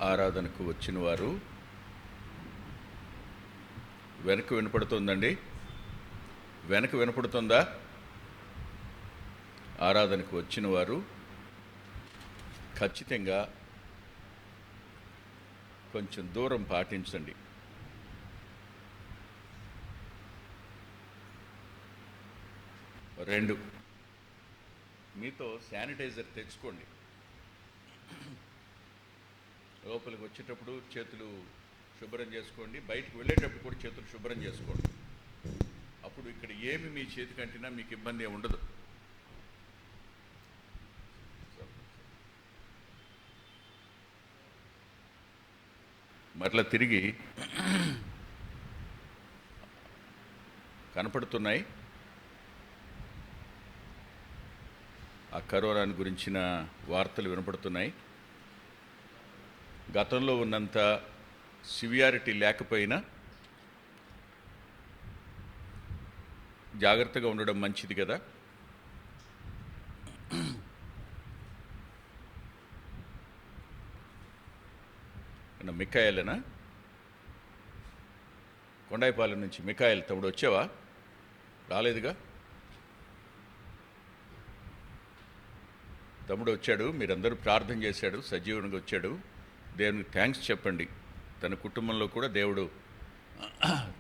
ఆరాధనకు వచ్చిన వారు వెనక వినపడుతుందండి? వెనక వినపడుతుందా? ఆరాధనకు వచ్చిన వారు ఖచ్చితంగా కొంచెం దూరం పాటించండి. రెండు, మీతో శానిటైజర్ తెచ్చుకోండి. లోపలికి వచ్చేటప్పుడు చేతులు శుభ్రం చేసుకోండి, బయటకు వెళ్ళేటప్పుడు కూడా చేతులు శుభ్రం చేసుకోండి. అప్పుడు ఇక్కడ ఏమి మీ చేతికి అంటినా మీకు ఇబ్బంది ఉండదు. మరలా తిరిగి కనపడుతున్నాయి ఆ కరోనా గురించిన వార్తలు వినపడుతున్నాయి. గతంలో ఉన్నంత సివియారిటీ లేకపోయినా జాగ్రత్తగా ఉండడం మంచిది కదా. మికాయలేనా? కొండాయిపాలెం నుంచి మికాయల్ తమ్ముడు వచ్చావా? రాలేదుగా. తమ్ముడు వచ్చాడు, మీరందరూ ప్రార్థన చేశాడు, సజీవంగా వచ్చాడు. దేవునికి థ్యాంక్స్ చెప్పండి. తన కుటుంబంలో కూడా దేవుడు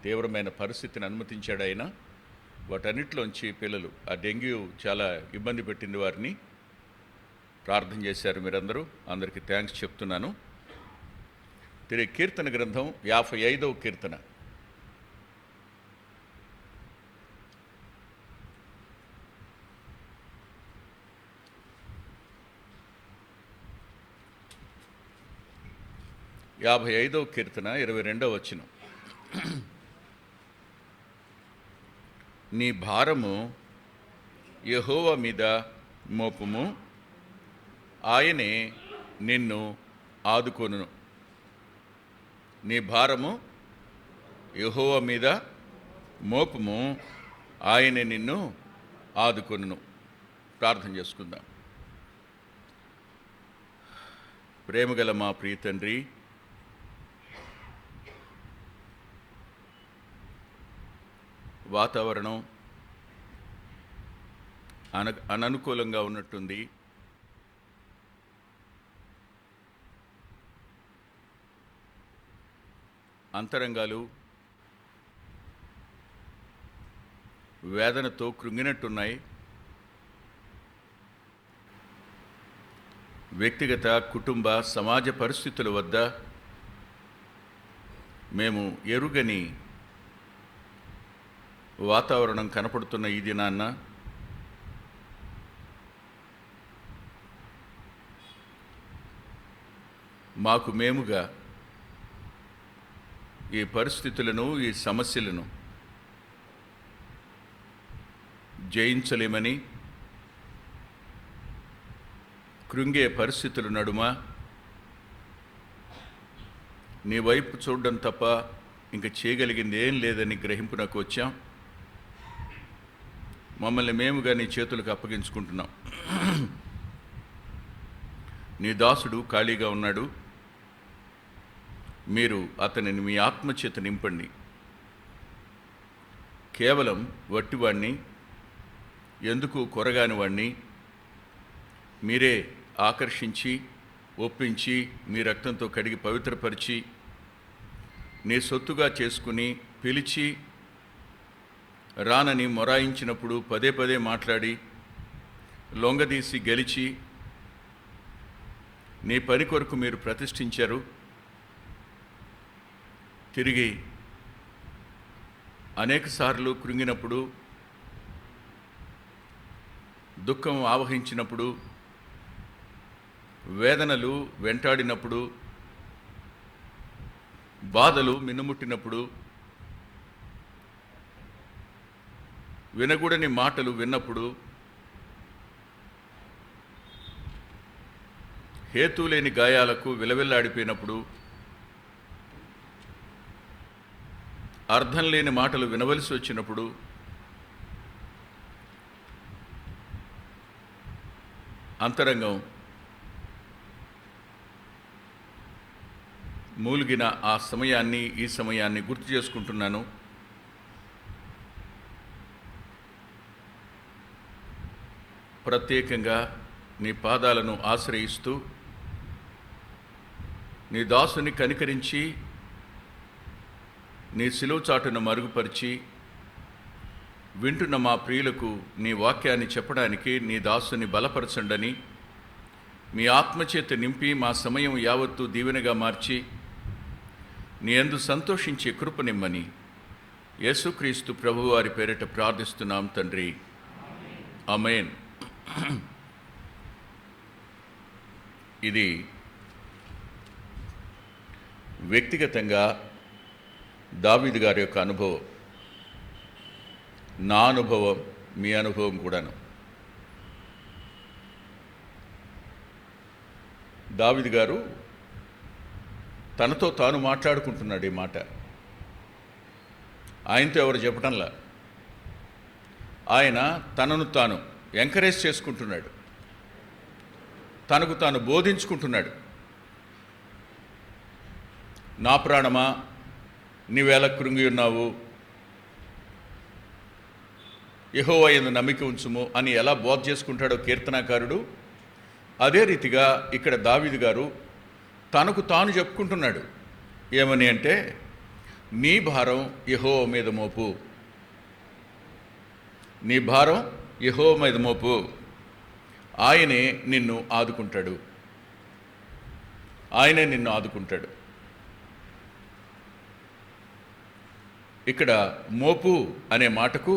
తీవ్రమైన పరిస్థితిని అనుమతించాడు. ఆయన వాటన్నిటిలోంచి పిల్లలు, ఆ డెంగ్యూ చాలా ఇబ్బంది పెట్టింది వారిని. ప్రార్థన చేశారు మీరందరూ, అందరికీ థ్యాంక్స్ చెప్తున్నాను. తిరిగి కీర్తన గ్రంథం 55వ కీర్తన. యాభై 55వ కీర్తన 22వ వచనం. నీ భారము యెహోవా మీద మోపుము, ఆయనే నిన్ను ఆదుకొనును. నీ భారము యెహోవా మీద మోపుము, ఆయనే నిన్ను ఆదుకొనును. ప్రార్థన చేసుకుందాం. ప్రేమగల మా ప్రియ తండ్రి, వాతావరణం అననుకూలంగా ఉన్నట్టుంది. అంతరంగాలు వేదనతో కృంగినట్టున్నాయి. వ్యక్తిగత, కుటుంబ, సమాజ పరిస్థితుల వద్ద మేము ఎరుగని వాతావరణం కనపడుతున్న ఈ దినాన్న మాకు మేముగా ఈ పరిస్థితులను, ఈ సమస్యలను జయించలేమని, కృంగే పరిస్థితుల నడుమ నీ వైపు చూడడం తప్ప ఇంక చేయగలిగింది ఏం లేదని గ్రహింపునకు వచ్చాం. మమ్మల్ని మేముగా నీ చేతులకు అప్పగించుకుంటున్నాం. నీ దాసుడు ఖాళీగా ఉన్నాడు, మీరు అతనిని మీ ఆత్మచేత నింపండి. కేవలం వట్టివాణ్ణి, ఎందుకు కొరగాని వాణ్ణి మీరే ఆకర్షించి, ఒప్పించి, మీ రక్తంతో కడిగి పవిత్రపరిచి, నీ సొత్తుగా చేసుకుని, పిలిచి రానని మొరాయించినప్పుడు పదే పదే మాట్లాడి, లొంగదీసి గెలిచి నీ పని కొరకు మీరు ప్రతిష్ఠించారు. తిరిగి అనేకసార్లు కృంగినప్పుడు, దుఃఖం ఆవహించినప్పుడు, వేదనలు వెంటాడినప్పుడు, బాధలు మిన్నుముట్టినప్పుడు, వినగూడని మాటలు విన్నప్పుడు, హేతులేని గాయాలకు విలవిల్లాడిపోయినప్పుడు, అర్థం లేని మాటలు వినవలసి వచ్చినప్పుడు, అంతరంగం మూలిగిన ఆ సమయాన్ని, ఈ సమయాన్ని గుర్తు చేసుకుంటున్నాను. ప్రత్యేకంగా నీ పాదాలను ఆశ్రయిస్తూ నీ దాసుని కనికరించి నీ శిలువ చాటును మరుగుపరిచి వింటున్న మా ప్రియులకు నీ వాక్యాన్ని చెప్పడానికి నీ దాసుని బలపరచండని, మీ ఆత్మచేత నింపి మా సమయం యావత్తు దీవెనగా మార్చి నీ యందు సంతోషించే కృపనిమ్మని యేసుక్రీస్తు ప్రభువారి పేరిట ప్రార్థిస్తున్నాం తండ్రి. ఆమేన్. ఇది వ్యక్తిగతంగా దావీదు గారి యొక్క అనుభవం, నా అనుభవం, మీ అనుభవం కూడాను. దావీదు గారు తనతో తాను మాట్లాడుకుంటున్నాడు ఈ మాట. ఆయనతో ఎవరు చెప్పటంలా, ఆయన తనను తాను ఎంకరేజ్ చేసుకుంటున్నాడు, తనకు తాను బోధించుకుంటున్నాడు. నా ప్రాణమా నీవేళ కృంగి ఉన్నావు, యెహోవా యందు నమ్మిక ఉంచుము అని ఎలా బోధ చేసుకుంటాడో కీర్తనాకారుడు, అదే రీతిగా ఇక్కడ దావీదు గారు తనకు తాను చెప్పుకుంటున్నాడు. ఏమని అంటే, నీ భారం యెహోవా మీద మోపు, నీ భారం యెహోవా మీద మోపు, ఆయనే నిన్ను ఆదుకుంటాడు, ఆయనే నిన్ను ఆదుకుంటాడు. ఇక్కడ మోపు అనే మాటకు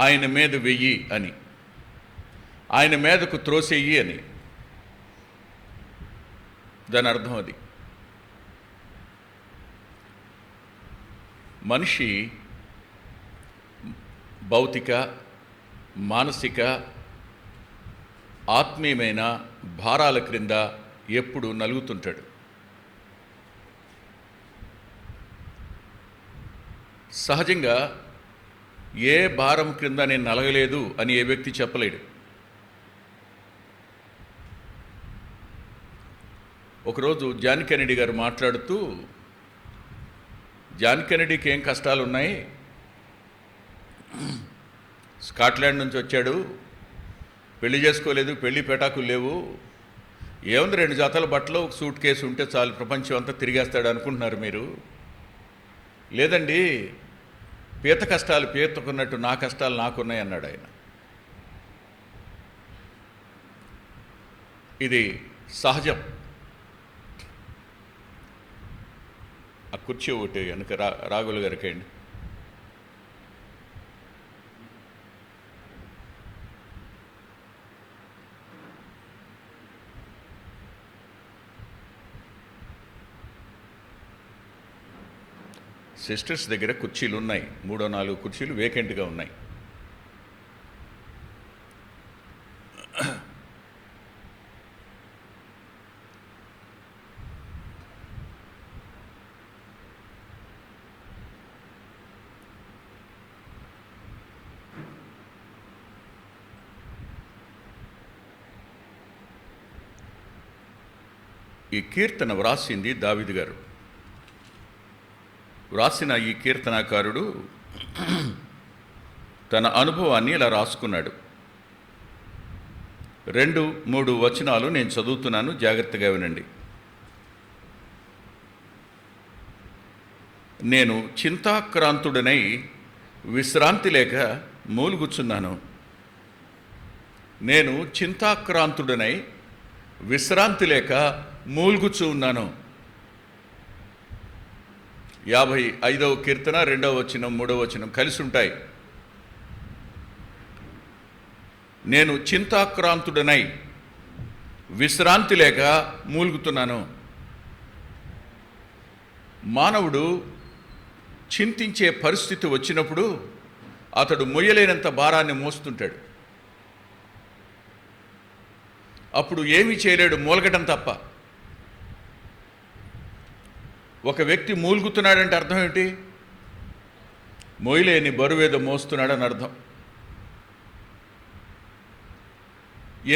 ఆయన మీద వెయ్యి అని, ఆయన మీదకు త్రోసెయ్యి అని దాని అర్థం. అది మనిషి భౌతిక, మానసిక, ఆత్మీయమైన భారాల క్రింద ఎప్పుడు నలుగుతుంటాడు. సహజంగా ఏ భారం క్రింద నేను నలగలేదు అని ఏ వ్యక్తి చెప్పలేడు. ఒకరోజు జాన్ కెనడీ గారు మాట్లాడుతూ, జాన్ కెనడీకి ఏం కష్టాలు ఉన్నాయి, స్కాట్లాండ్ నుంచి వచ్చాడు, పెళ్లి చేసుకోలేదు, పెళ్లి పెటాకులు లేవు, ఏముంది 2 జతల బట్టలు, ఒక సూట్ కేసు ఉంటే చాలు, ప్రపంచం అంతా తిరిగేస్తాడు అనుకుంటున్నారు మీరు. లేదండి, పీత కష్టాలు పీతకున్నట్టు నా కష్టాలు నాకున్నాయి అన్నాడు ఆయన. ఇది సహజం. ఆ కుర్చీ ఒకటి వెనుక రాఘుల గారికండి. సిస్టర్స్ దగ్గర కుర్చీలు ఉన్నాయి, 3-4 కుర్చీలు వేకెంట్గా ఉన్నాయి. ఈ కీర్తన వ్రాసింది దావీదు గారు. వ్రాసిన ఈ కీర్తనాకారుడు తన అనుభవాన్ని ఇలా రాసుకున్నాడు. 2-3 వచనాలు నేను చదువుతున్నాను, జాగ్రత్తగా వినండి. నేను చింతాక్రాంతుడనై విశ్రాంతి లేక మూలుగుచున్నాను. నేను చింతాక్రాంతుడనై విశ్రాంతి లేక మూలుగుచూ ఉన్నాను. 55వ కీర్తన 2వ వచనం 3వ వచనం కలిసి ఉంటాయి. నేను చింతాక్రాంతుడనై విశ్రాంతి లేక మూలుగుతున్నాను. మానవుడు చింతించే పరిస్థితి వచ్చినప్పుడు అతడు మొయ్యలేనంత భారాన్ని మోస్తుంటాడు. అప్పుడు ఏమీ చేయలేడు, మూలగటం తప్ప. ఒక వ్యక్తి మూలుగుతున్నాడంటే అర్థం ఏంటి? మొయ్యలేని బరువేదో మోస్తున్నాడని అర్థం.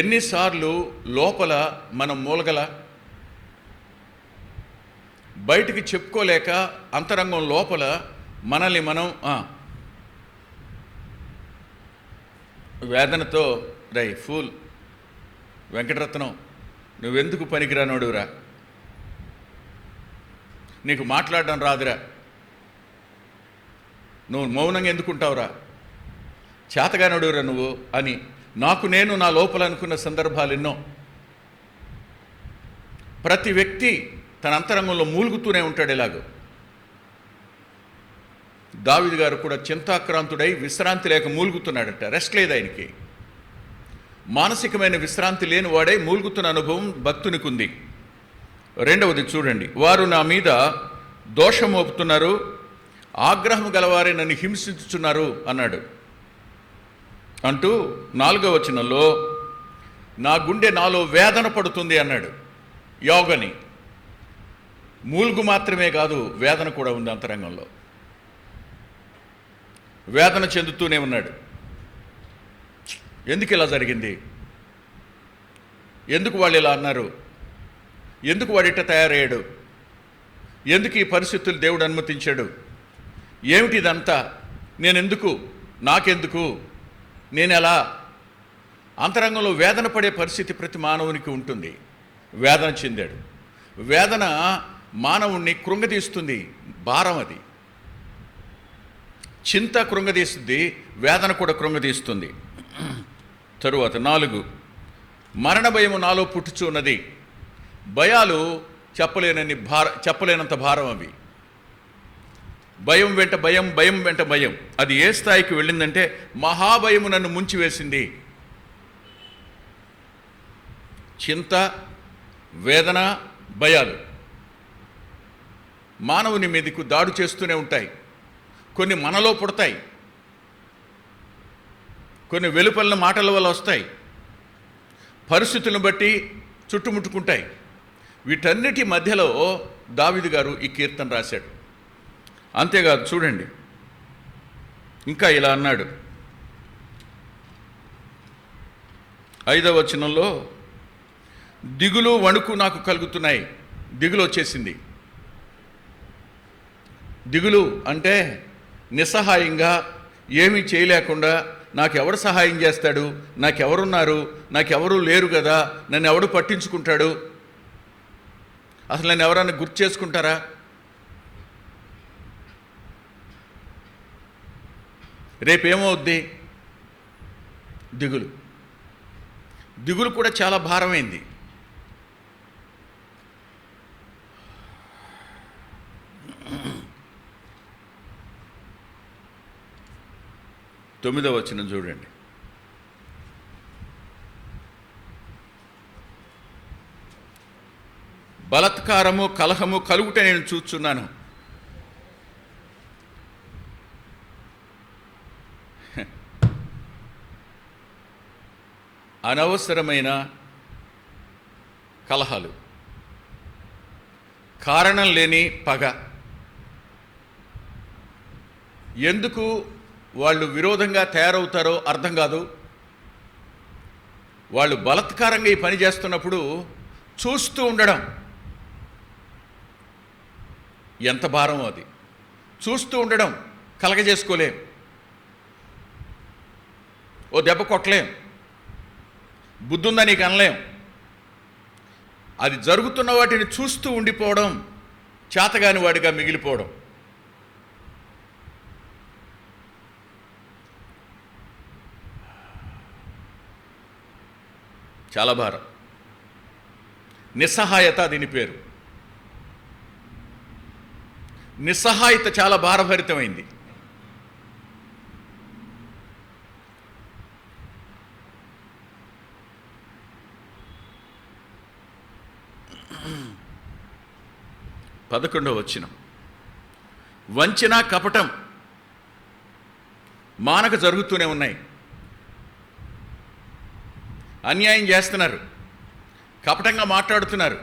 ఎన్నిసార్లు లోపల మనం మూలగల బయటికి చెప్పుకోలేక అంతరంగం లోపల మనల్ని మనం వేదనతో ఫూల్ వెంకటరత్నం, నువ్వెందుకు పనికిరానోడురా, నీకు మాట్లాడడం రాదురా, నువ్వు మౌనంగా ఎందుకుంటావురా, చేతగానోడురా నువ్వు అని నేను నా లోపల అనుకున్న సందర్భాలు ఎన్నో. ప్రతి వ్యక్తి తన అంతరంగంలో మూలుగుతూనే ఉంటాడు. ఇలాగో దావీదు గారు కూడా చింతాక్రాంతుడై విశ్రాంతి లేక మూలుగుతున్నాడట. రెస్ట్ లేదు ఆయనకి. మానసికమైన విశ్రాంతి లేని వాడై మూలుగుతున్న అనుభవం భక్తునికి ఉంది. రెండవది చూడండి, వారు నా మీద దోషం మోపుతున్నారు, ఆగ్రహం గలవారే నన్ను హింసించుచున్నారు అన్నాడు. అంటూ 4వ వచనంలో నా గుండె నాలో వేదన పడుతుంది అన్నాడు. యోగని మూలుగు మాత్రమే కాదు, వేదన కూడా ఉంది అంతరంగంలో. వేదన చెందుతూనే ఉన్నాడు. ఎందుకు ఇలా జరిగింది, ఎందుకు వాళ్ళు ఇలా అన్నారు, ఎందుకు వాడిట తయారయ్యాడు, ఎందుకు ఈ పరిస్థితులు దేవుడు అనుమతించాడు, ఏమిటి ఇదంతా, నేనెందుకు, నాకెందుకు, నేనెలా. అంతరంగంలో వేదన పడే పరిస్థితి ప్రతి మానవునికి ఉంటుంది. వేదన చెందాడు. వేదన మానవుణ్ణి కృంగదీస్తుంది. భారం అది. చింత కృంగదీస్తుంది, వేదన కూడా కృంగదీస్తుంది. తరువాత 4, మరణ భయము నాలో పుట్టుచున్నది. భయాలు చెప్పలేనంత భారం అవి. భయం వెంట భయం, భయం వెంట భయం. అది ఏ స్థాయికి వెళ్ళిందంటే మహాభయము నన్ను ముంచివేసింది. చింత, వేదన, భయాలు మానవుని మీదకు దాడి చేస్తూనే ఉంటాయి. కొన్ని మనలో పుడతాయి, కొన్ని వెలుపలిన మాటల వల్ల వస్తాయి, పరిస్థితులను బట్టి చుట్టుముట్టుకుంటాయి. వీటన్నిటి మధ్యలో దావీదు గారు ఈ కీర్తన రాశాడు. అంతేకాదు, చూడండి ఇంకా ఇలా అన్నాడు. 5వ వచనంలో దిగులు వణుకు నాకు కలుగుతున్నాయి. దిగులు వచ్చేసింది. దిగులు అంటే నిస్సహాయంగా, ఏమీ చేయలేకుండా, నాకెవడు సహాయం చేస్తాడు, నాకెవరున్నారు, నాకెవరూ లేరు కదా, నన్ను ఎవడు పట్టించుకుంటాడు, అసలు నన్ను ఎవరన్నా గుర్తు చేసుకుంటారా, రేపేమవుద్ది. దిగులు. దిగులు కూడా చాలా భారమైంది. తొమ్మిదవ వచనం చూడండి. బలత్కారము కలహము కలుగుట నేను చూస్తున్నాను. అనవసరమైన కలహాలు, కారణం లేని పగ. ఎందుకు వాళ్ళు విరోధంగా తయారవుతారో అర్థం కాదు. వాళ్ళు బలత్కారంగా ఈ పని చేస్తున్నప్పుడు చూస్తూ ఉండడం ఎంత భారం అది. చూస్తూ ఉండడం కలగజేసుకోలేం, ఓ దెబ్బ కొట్టలేం, బుద్ధుందా నీకు అనలేం. అది జరుగుతున్న వాటిని చూస్తూ ఉండిపోవడం, చేతగాని వాడిగా మిగిలిపోవడం. చాలా భారం. నిస్సహాయత దీని పేరు. నిస్సహాయత చాలా భారభరితమైంది. పదకొండవ వచనం, వంచన కపటం మానక జరుగుతూనే ఉన్నాయి. అన్యాయం చేస్తున్నారు, కపటంగా మాట్లాడుతున్నారు.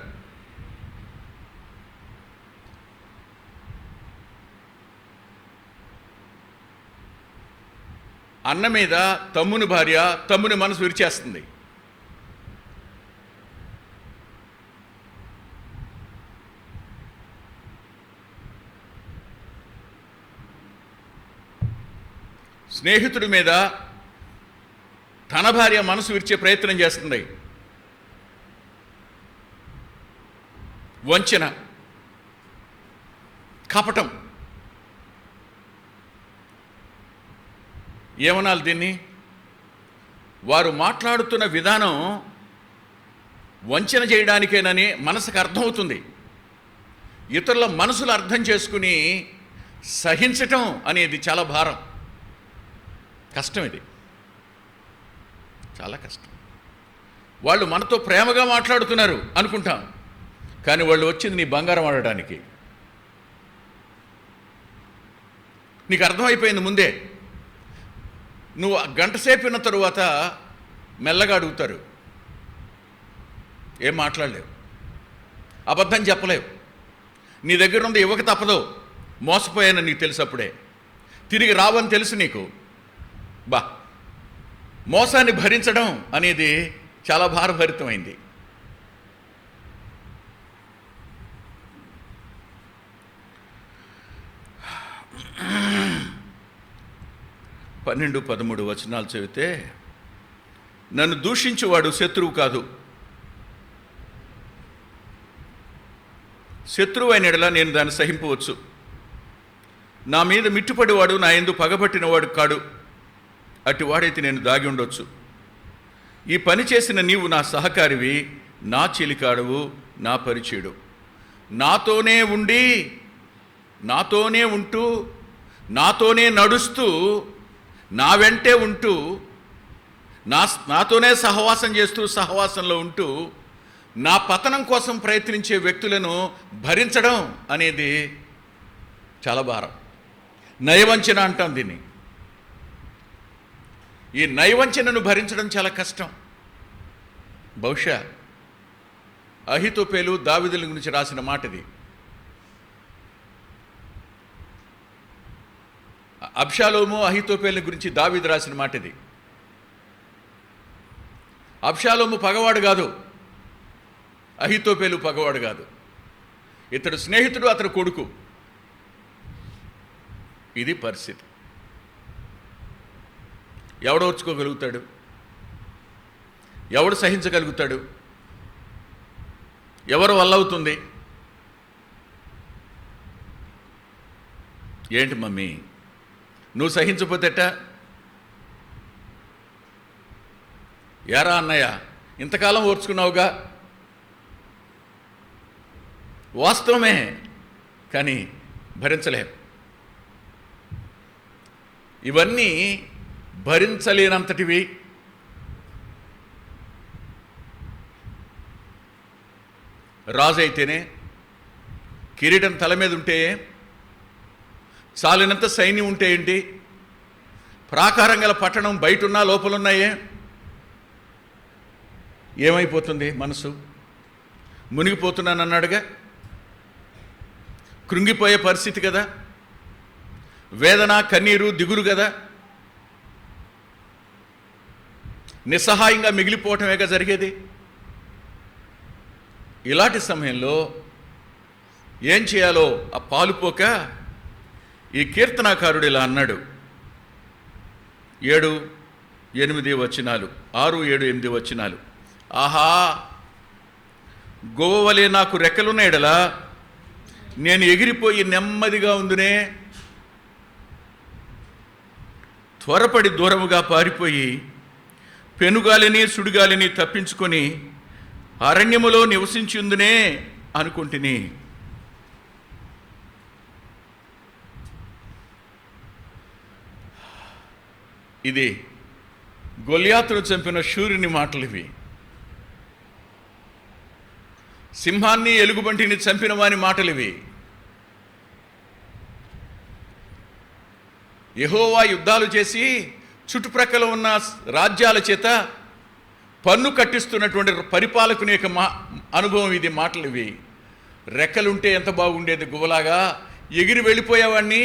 అన్న మీద తమ్ముని భార్య తమ్ముని మనసు విరిచేస్తుంది. స్నేహితుడి మీద తన భార్య మనసు విరిచే ప్రయత్నం చేస్తుంది. వంచన, కపటం. ఏమనాలి దీన్ని? వారు మాట్లాడుతున్న విధానం వంచన చేయడానికేనని మనసుకు అర్థమవుతుంది. ఇతరుల మనసులు అర్థం చేసుకుని సహించటం అనేది చాలా భారం, కష్టం. ఇది చాలా కష్టం. వాళ్ళు మనతో ప్రేమగా మాట్లాడుతున్నారు అనుకుంటాం, కానీ వాళ్ళు వచ్చింది నీ బంగారం ఆడడానికి. నీకు అర్థమైపోయింది ముందే. నువ్వు గంట సేపు విన్న తరువాత మెల్లగా అడుగుతారు, ఏం మాట్లాడలేవు, అబద్ధం చెప్పలేవు, నీ దగ్గర ఉంది ఇవ్వక తప్పదు, మోసపోయానని నీకు తెలుసు, అప్పుడే తిరిగి రావని తెలుసు నీకు. మోసాన్ని భరించడం అనేది చాలా భారభరితమైంది. పన్నెండు 13 వచనాలు చదివితే, నన్ను దూషించువాడు శత్రువు కాదు, శత్రువు అయిన యెడల నేను దాన్ని సహింపవచ్చు. నా మీద మిట్టుపడివాడు నా యందు పగబట్టినవాడు కాడు, అటువాడైతే నేను దాగి ఉండొచ్చు. ఈ పని చేసిన నీవు నా సహకారివి, నా చెలికాడువు, నా పరిచయుడు. నాతోనే ఉండి, నాతోనే ఉంటూ, నాతోనే నడుస్తూ, నా వెంటే ఉంటూ, నాతోనే సహవాసం చేస్తూ, సహవాసంలో ఉంటూ నా పతనం కోసం ప్రయత్నించే వ్యక్తులను భరించడం అనేది చాలా భారం. నయవంచన అంటాం దీన్ని. ఈ నయవంచనను భరించడం చాలా కష్టం. బహుశా అహీతోపెలు దావీదుల గురించి రాసిన మాట ఇది. అబ్షాలోము అహీతోపెలు గురించి దావీదు రాసిన మాట ఇది. అబ్షాలోము పగవాడు కాదు, అహీతోపెలు పగవాడు కాదు. ఇతడు స్నేహితుడు, అతడు కొడుకు. ఇది పరిస్థితి. ఎవడు ఓర్చుకోగలుగుతాడు? ఎవడు సహించగలుగుతాడు? ఎవరు వల్ల అవుతుంది? ఏంటి మమ్మీ, నువ్వు సహించపోతేట? యారా అన్నయ్య, ఇంతకాలం ఓర్చుకున్నావుగా. వాస్తవమే, కానీ భరించలేం. ఇవన్నీ భరించలేనంతటివి. రాజు అయితేనే కిరీటం తల మీద ఉంటే, చాలినంత సైన్యం ఉంటే ఏంటి, ప్రాకారం గల పట్టణం బయటున్నా లోపలున్నాయే, ఏమైపోతుంది? మనసు మునిగిపోతున్నానన్నాడుగా, కృంగిపోయే పరిస్థితి కదా, వేదన, కన్నీరు, దిగులు కదా, నిస్సహాయంగా మిగిలిపోవటమేగా జరిగేది. ఇలాంటి సమయంలో ఏం చేయాలో ఆ పాలుపోక ఈ కీర్తనాకారుడు ఇలా అన్నాడు. 7, 8 వచనాలు, 6, 7, 8 వచనాలు. ఆహా, గోవలే నాకు రెక్కలున్న ఎడలా నేను ఎగిరిపోయి నెమ్మదిగా ఉందునే, త్వరపడి దూరముగా పారిపోయి పెనుగాలిని సుడిగాలిని తప్పించుకొని అరణ్యములో నివసించుందునే అనుకుంటుని. ఇది గొల్యాతును చంపిన శూరుని మాటలు ఇవి. సింహాన్ని, ఎలుగుబంటిని చంపిన వాని మాటలు ఇవి. యెహోవా యుద్ధాలు చేసి చుట్టుప్రక్కల ఉన్న రాజ్యాల చేత పన్ను కట్టిస్తున్నటువంటి పరిపాలకుని యొక్క అనుభవం ఇది, మాటలు ఇవి. రెక్కలుంటే ఎంత బాగుండేది, గువ్వలాగా ఎగిరి వెళ్ళిపోయేవాడిని,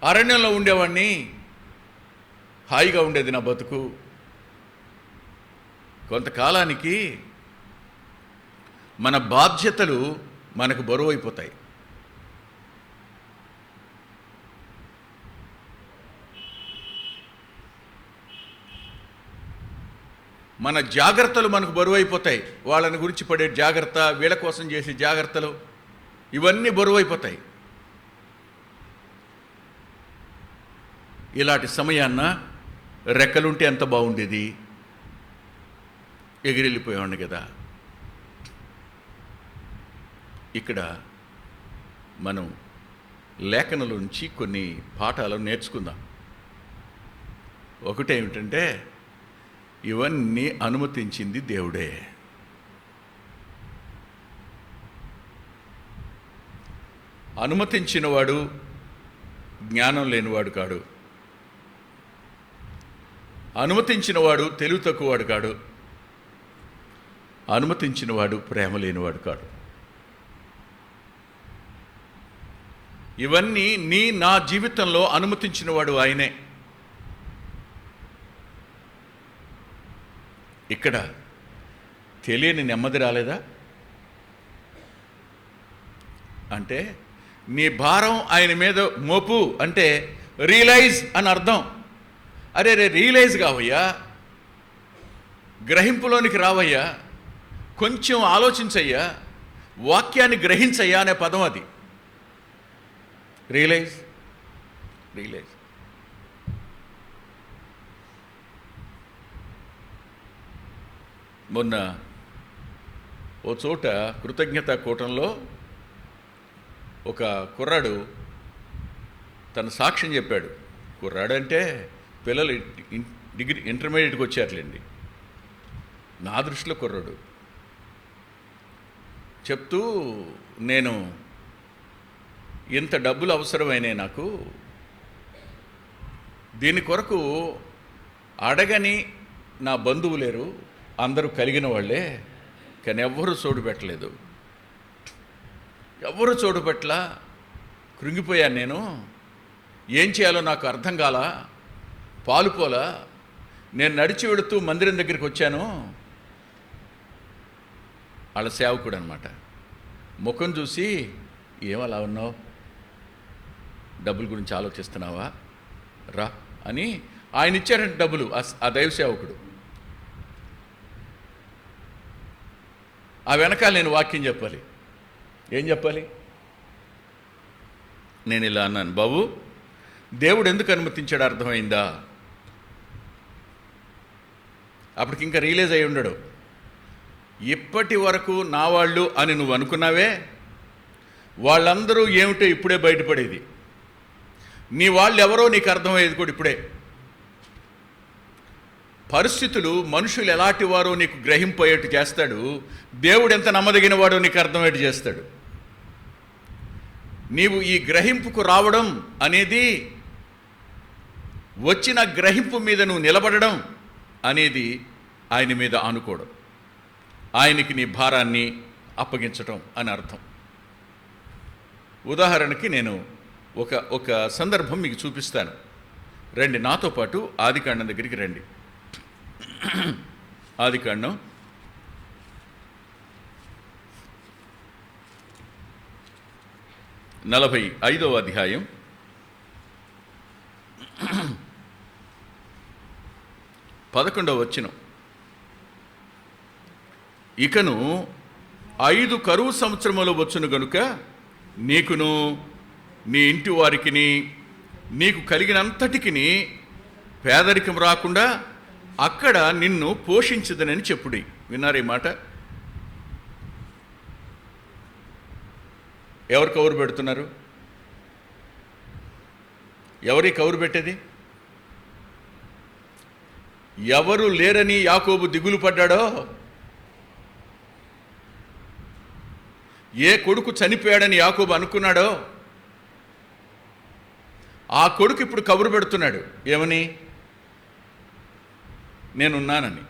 అరణ్యంలో ఉండేవాడిని, హాయిగా ఉండేది నా బతుకు. కొంతకాలానికి మన బాధ్యతలు మనకు బరువు అయిపోతాయి. మన జాగ్రత్తలు మనకు బరువైపోతాయి. వాళ్ళని గురించి పడే జాగ్రత్త, వీళ్ళ కోసం చేసే జాగ్రత్తలు, ఇవన్నీ బరువైపోతాయి. ఇలాంటి సమయాన్న రెక్కలుంటే ఎంత బాగుండేది, ఎగిరెళ్ళిపోయేవాడిని కదా. ఇక్కడ మనం లేఖనల నుంచి కొన్ని పాఠాలు నేర్చుకుందాం. ఒకటేమిటంటే, ఇవన్నీ అనుమతించింది దేవుడే. అనుమతించినవాడు జ్ఞానం లేనివాడు కాడు, అనుమతించినవాడు తెలివి తక్కువవాడు కాడు, అనుమతించినవాడు ప్రేమ లేనివాడు కాడు. ఇవన్నీ నా జీవితంలో అనుమతించినవాడు ఆయనే. ఇక్కడ తెలియని నెమ్మది రాలేదా? అంటే నీ భారం ఆయన మీద మోపు అంటే రియలైజ్ అని అర్థం. అరే రియలైజ్ కావయ్యా, గ్రహింపులోనికి రావయ్యా, కొంచెం ఆలోచించయ్యా, వాక్యాన్ని గ్రహించయ్యా అనే పదం అది. రియలైజ్. మొన్న ఓ చోట కృతజ్ఞతా కూటంలో ఒక కుర్రాడు తన సాక్ష్యం చెప్పాడు. కుర్రాడు అంటే పిల్లలు డిగ్రీ ఇంటర్మీడియట్కి వచ్చారులేండి, నా దృష్టిలో కుర్రాడు. చెప్తూ, నేను ఇంత డబ్బులు అవసరమైనాయి నాకు, దీని కొరకు అడగని నా బంధువు లేరు, అందరూ కలిగిన వాళ్ళే, కానీ ఎవ్వరూ చోటు పెట్టలేదు, ఎవ్వరూ చోటు పెట్టలా. కృంగిపోయాను నేను, ఏం చేయాలో నాకు అర్థం కాలా, పాలుపోలా. నేను నడిచి వెళుతూ మందిరం దగ్గరికి వచ్చాను. వాళ్ళ సేవకుడు అనమాట. ముఖం చూసి, ఏమలా ఉన్నావు, డబ్బుల గురించి ఆలోచిస్తున్నావా, రా అని ఆయన ఇచ్చారంటే డబ్బులు ఆ దైవ సేవకుడు. ఆ వెనకాల నేను వాక్యం చెప్పాలి. ఏం చెప్పాలి? నేను ఇలా అన్నాను, బాబు దేవుడు ఎందుకు అనుమతించాడు అర్థమైందా? అప్పటికి ఇంకా రియలైజ్ అయి ఉండడు. ఇప్పటి వరకు నా వాళ్ళు అని నువ్వు అనుకున్నావే, వాళ్ళందరూ ఏమిటో ఇప్పుడే బయటపడేది. నీ వాళ్ళు ఎవరో నీకు అర్థమయ్యేది కూడా ఇప్పుడే. పరిస్థితులు, మనుషులు ఎలాంటి వారో నీకు గ్రహింపయ్యేట్టు చేస్తాడు. దేవుడు ఎంత నమ్మదగిన వాడో నీకు అర్థమయ్యేట్టు చేస్తాడు. నీవు ఈ గ్రహింపుకు రావడం అనేది, వచ్చిన గ్రహింపు మీద నువ్వు నిలబడడం అనేది ఆయన మీద ఆనుకోవడం, ఆయనకి నీ భారాన్ని అప్పగించటం అని అర్థం. ఉదాహరణకి నేను ఒక సందర్భం మీకు చూపిస్తాను. రండి నాతో పాటు ఆదికాండం దగ్గరికి రండి. ఆదికాండం 45వ అధ్యాయం 11వ వచనం. ఇకను 5 కరువు సంవత్సరములు వచ్చును గనుక నీకును నీ ఇంటి వారికిని నీకు కలిగినంతటికిని పేదరికం రాకుండా అక్కడ నిన్ను పోషించదనని చెప్పుడి. విన్నారు ఈ మాట? ఎవరు కౌరు పెడుతున్నారు? ఎవరి కౌరు పెట్టేది? ఎవరు లేరని యాకోబు దిగులు పడ్డాడో, ఏ కొడుకు చనిపోయాడని యాకోబు అనుకున్నాడో, ఆ కొడుకు ఇప్పుడు కబురు పెడుతున్నాడు. ఏమని? నేనున్నానని.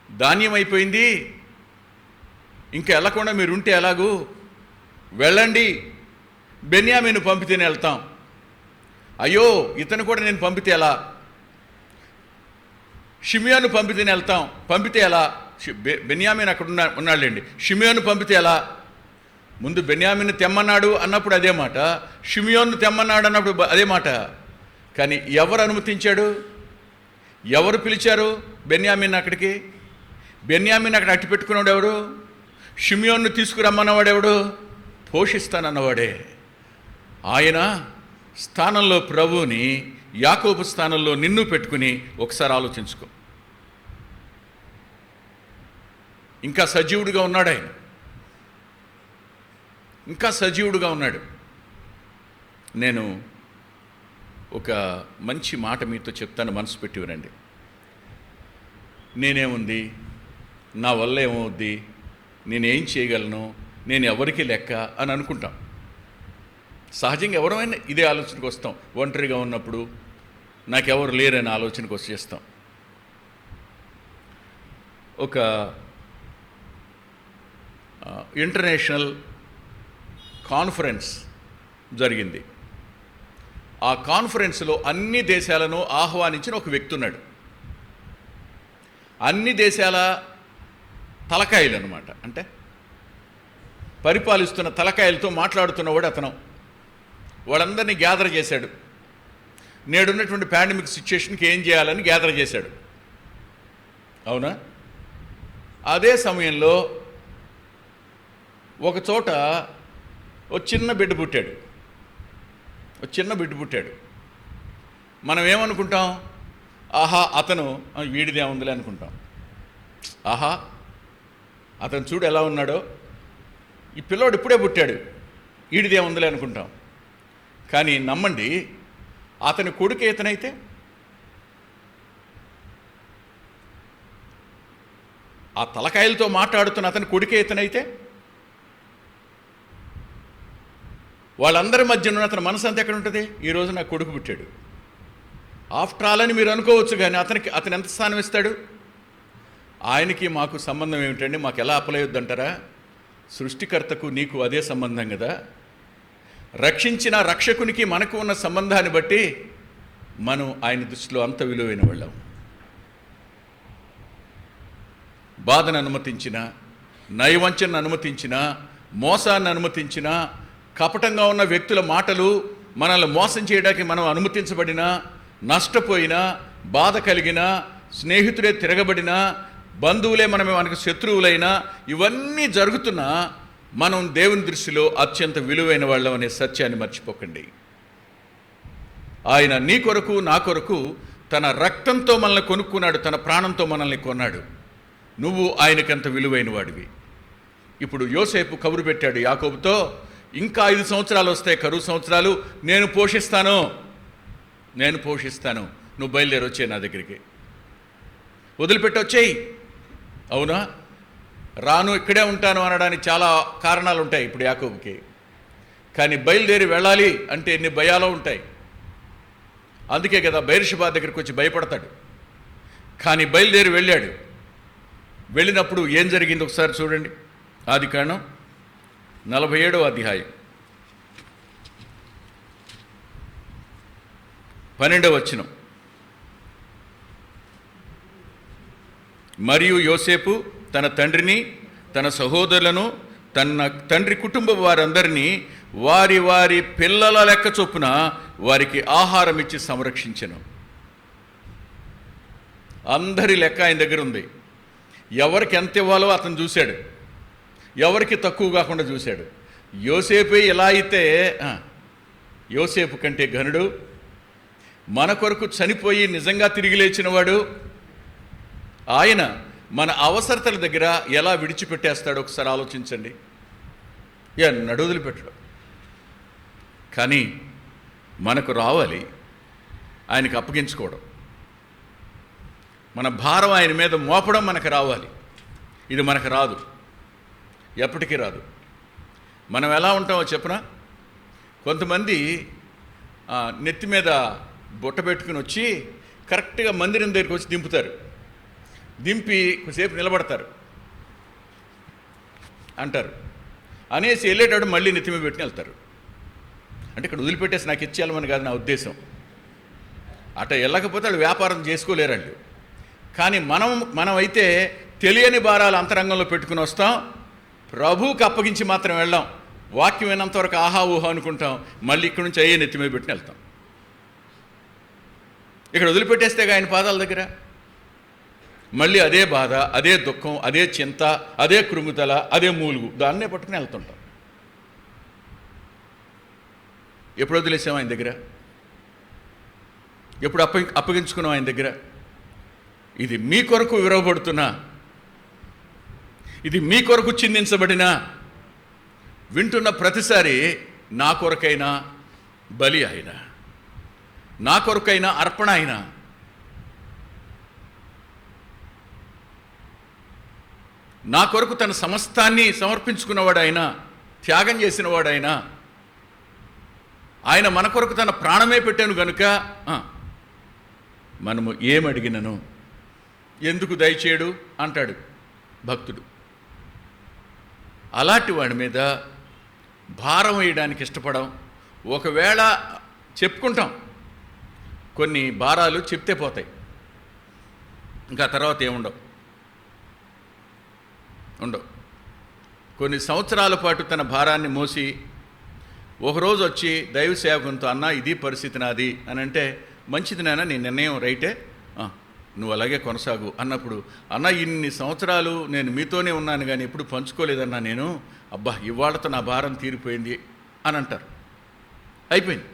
ధాన్యం అయిపోయింది, ఇంకా వెళ్ళకుండా మీరుంటే ఎలాగూ, వెళ్ళండి, బెన్యామీను పంపితేనే వెళ్తాం. అయ్యో ఇతను కూడా నేను పంపితే ఎలా, షిమియోను పంపితేనే వెళ్తాం, పంపితే ఎలా, బెన్యామీను అక్కడ ఉన్నాడులేండి, షిమియోను పంపితే ఎలా. ముందు బెన్యామీను తెమ్మన్నాడు అన్నప్పుడు అదే మాట, షిమియోను తెమ్మన్నాడు అన్నప్పుడు అదే మాట. కానీ ఎవరు అనుమతించాడు? ఎవరు పిలిచారు బెన్యామీన్ అక్కడికి? బెన్యామీన్ అక్కడ అట్టి పెట్టుకున్నాడు ఎవడు? షిమియోన్ను తీసుకురమ్మన్నవాడు ఎవడు? పోషిస్తానన్నవాడే. ఆయన స్థానంలో ప్రభువుని, యాకోబు స్థానంలో నిన్ను పెట్టుకుని ఒకసారి ఆలోచించుకో. ఇంకా సజీవుడిగా ఉన్నాడు ఆయన, ఇంకా సజీవుడిగా ఉన్నాడు. నేను ఒక మంచి మాట మీతో చెప్తాను, మనసు పెట్టి వినండి. నేనేముంది, నా వల్ల ఏమవుద్ది, నేనేం చేయగలను, నేను ఎవరికి లెక్క అని అనుకుంటాం. సహజంగా ఎవరైనా ఇదే ఆలోచనకు వస్తాం. ఒంటరిగా ఉన్నప్పుడు నాకెవరు లేరని ఆలోచనకు వచ్చేస్తాం. ఒక ఇంటర్నేషనల్ కాన్ఫరెన్స్ జరిగింది. ఆ కాన్ఫరెన్స్లో అన్ని దేశాలను ఆహ్వానించిన ఒక వ్యక్తి ఉన్నాడు. అన్ని దేశాల తలకాయలు అన్నమాట, అంటే పరిపాలిస్తున్న తలకాయలతో మాట్లాడుతున్నవాడు అతను. వాళ్ళందరినీ గ్యాదర్ చేశాడు. నేడున్నటువంటి పాండమిక్ సిచ్యుయేషన్కి ఏం చేయాలని గ్యాదర్ చేశాడు. అవునా? అదే సమయంలో ఒక చోట ఒక చిన్న బిడ్డ పుట్టాడు. మనం ఏమనుకుంటాం? ఆహా అతను వీడిదే ఉందిలే అనుకుంటాం. ఆహా అతను చూడు ఎలా ఉన్నాడో, ఈ పిల్లోడు ఇప్పుడే పుట్టాడు, వీడిదే ఉందిలే అనుకుంటాం. కానీ నమ్మండి, అతని కొడుకు ఇతనైతే, ఆ తలకాయలతో మాట్లాడుతున్న అతని కొడుకే ఇతనైతే, వాళ్ళందరి మధ్య ఉన్న అతని మనసు అంతా ఎక్కడ ఉంటుంది? ఈరోజు నా కొడుకు పుట్టాడు ఆఫ్టర్ ఆల్ అని మీరు అనుకోవచ్చు. కానీ అతను ఎంత స్థానం ఇస్తాడు? ఆయనకి మాకు సంబంధం ఏమిటండి? మాకు ఎలా అప్పలేయొద్దంటారా? సృష్టికర్తకు నీకు అదే సంబంధం కదా. రక్షించిన రక్షకునికి మనకు ఉన్న సంబంధాన్ని బట్టి మనం ఆయన దృష్టిలో అంత విలువైన వాళ్ళం. బాధను అనుమతించిన, నయవంచనను అనుమతించిన, మోసాన్ని అనుమతించిన, కపటంగా ఉన్న వ్యక్తుల మాటలు మనల్ని మోసం చేయడానికి మనం అనుమతించబడిన, నష్టపోయినా, బాధ కలిగిన, స్నేహితుడే తిరగబడిన, బంధువులే మనకు శత్రువులైనా, ఇవన్నీ జరుగుతున్నా మనం దేవుని దృష్టిలో అత్యంత విలువైన వాళ్ళం అనే సత్యాన్ని మర్చిపోకండి. ఆయన నీ కొరకు, నా కొరకు తన రక్తంతో మనల్ని కొనుక్కున్నాడు, తన ప్రాణంతో మనల్ని కొన్నాడు. నువ్వు ఆయనకంత విలువైన వాడివి. ఇప్పుడు యోసేపు కబురు పెట్టాడు యాకోబుతో, ఇంకా 5 సంవత్సరాలు వస్తాయి, కరువు సంవత్సరాలు, నేను పోషిస్తాను, నువ్వు బయలుదేరి వచ్చాయి నా దగ్గరికి, వదిలిపెట్టి వచ్చేయి. అవునా? రాను, ఇక్కడే ఉంటాను అనడానికి చాలా కారణాలు ఉంటాయి ఇప్పుడు యాకోబుకి. కానీ బయలుదేరి వెళ్ళాలి అంటే ఎన్ని భయాలు ఉంటాయి. అందుకే కదా బెయేర్షెబా దగ్గరికి వచ్చి భయపడతాడు. కానీ బయలుదేరి వెళ్ళాడు. వెళ్ళినప్పుడు ఏం జరిగింది ఒకసారి చూడండి. ఆదికాండం 47వ అధ్యాయం 12వ వచనం. మరియు యోసేపు తన తండ్రిని, తన సహోదరులను, తన తండ్రి కుటుంబ వారందరినీ వారి వారి పిల్లల లెక్క చొప్పున వారికి ఆహారం ఇచ్చి సంరక్షించెను. అందరి లెక్క ఆయన దగ్గర ఉంది. ఎవరికి ఎంత ఇవ్వాలో అతను చూశాడు, ఎవరికి తక్కువ కాకుండా చూశాడు. యోసేపే ఎలా అయితే యోసేపు కంటే ఘనుడు, మన కొరకు చనిపోయి నిజంగా తిరిగి లేచినవాడు, ఆయన మన అవసరతల దగ్గర ఎలా విడిచిపెట్టేస్తాడో ఒకసారి ఆలోచించండి. నడువదులు పెట్టడం. కానీ మనకు రావాలి, ఆయనకు అప్పగించుకోవడం, మన భారం ఆయన మీద మోపడం మనకు రావాలి. ఇది మనకు రాదు, ఎప్పటికీ రాదు. మనం ఎలా ఉంటామో చెప్పనా? కొంతమంది నెత్తి మీద బుట్ట పెట్టుకుని వచ్చి కరెక్ట్గా మందిరం దగ్గరికి వచ్చి దింపుతారు. దింపి కొద్దిసేపు నిలబడతారు అంటారు, అనేసి వెళ్ళేటప్పుడు మళ్ళీ నెత్తి మీద పెట్టుకుని వెళ్తారు. అంటే ఇక్కడ వదిలిపెట్టేసి నాకు ఇచ్చేయాలని కాదు నా ఉద్దేశం. అట వెళ్ళకపోతే వాళ్ళు వ్యాపారం చేసుకోలేరండి. కానీ మనమైతే తెలియని భారాలు అంతరంగంలో పెట్టుకుని వస్తాం, ప్రభువుకి అప్పగించి మాత్రం వెళ్ళాం. వాక్యం వినంతవరకు ఆహా ఊహా అనుకుంటాం, మళ్ళీ ఇక్కడి నుంచి అయ్యే నెత్తి మీద పెట్టుకుని వెళ్తాం. ఇక్కడ వదిలిపెట్టేస్తేగా ఆయన పాదాల దగ్గర మళ్ళీ అదే బాధ, అదే దుఃఖం, అదే చింత, అదే కృంగుతల, అదే మూలుగు, దాన్నే పట్టుకుని వెళ్తుంటాం. ఎప్పుడు వదిలేసాం ఆయన దగ్గర? ఎప్పుడు అప్పగించుకున్నాం ఆయన దగ్గర? ఇది మీ కొరకు విరవబడుతున్నా, ఇది మీ కొరకు చిందించబడినా, వింటున్న ప్రతిసారి నా కొరకైనా బలి అయినా, నా కొరకైనా అర్పణ అయినా, నా కొరకు తన సమస్తాన్ని సమర్పించుకున్నవాడైనా, త్యాగం చేసినవాడైనా, ఆయన మన కొరకు తన ప్రాణమే పెట్టాను గనుక మనము ఏమడిగినను ఎందుకు దయచేయడు అంటాడు భక్తుడు. అలాంటి వాడి మీద భారం వేయడానికి ఇష్టపడం. ఒకవేళ చెప్పుకుంటాం, కొన్ని భారాలు చెప్తే పోతాయి, ఇంకా తర్వాత ఏముండవు. కొన్ని సంవత్సరాల పాటు తన భారాన్ని మోసి ఒకరోజు వచ్చి దైవ సేవకునితో, అన్న ఇది పరిస్థితి నాది అని అంటే, మంచిది నాన్న, నీ నిర్ణయం రైటే, నువ్వు అలాగే కొనసాగు అన్నప్పుడు, అన్న ఇన్ని సంవత్సరాలు నేను మీతోనే ఉన్నాను కానీ ఎప్పుడు పంచుకోలేదన్నా నేను, అబ్బా ఇవాళతో నా భారం తీరిపోయింది అని అంటారు. అయిపోయింది.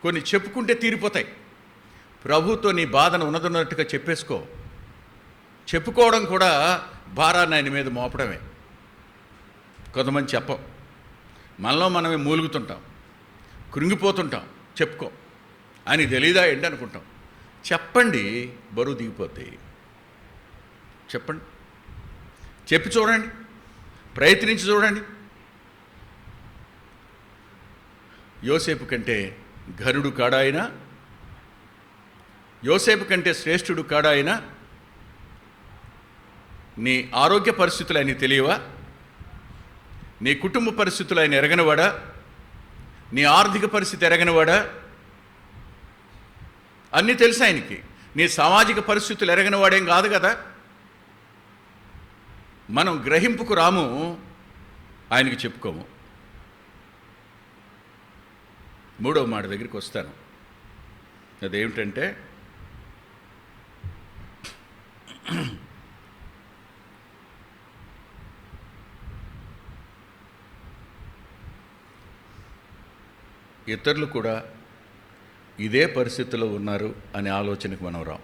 కొన్ని చెప్పుకుంటే తీరిపోతాయి. ప్రభుతో నీ బాధను ఉన్నదన్నట్టుగా చెప్పేసుకో. చెప్పుకోవడం కూడా భారాన్ని ఆయన మీద మోపడమే. కొంతమంది చెప్పం, మనలో మనమే మూలుగుతుంటాం, కృంగిపోతుంటాం. చెప్పుకో, ఆయన తెలీదా ఏంటి అనుకుంటాం. చెప్పండి, బరువు దిగిపోతాయి. చెప్పండి, చెప్పి చూడండి, ప్రయత్నించి చూడండి. యోసేపు కంటే ఘనుడు కాడా ఆయన? యోసేపు కంటే శ్రేష్ఠుడు కాడా ఆయన? నీ ఆరోగ్య పరిస్థితులు ఆయనకి తెలియవా? నీ కుటుంబ పరిస్థితులు ఆయన ఎరగనివాడా? నీ ఆర్థిక పరిస్థితి ఎరగనివాడా? అన్నీ తెలుసు ఆయనకి. నీ సామాజిక పరిస్థితులు ఎరగనివాడేం కాదు కదా. మనం గ్రహింపుకు రాము, ఆయనకి చెప్పుకోము. మూడవ మాట దగ్గరికి వస్తాను. అదేమిటంటే, ఇతరులు కూడా ఇదే పరిస్థితిలో ఉన్నారు అనే ఆలోచనకు మనం రాం.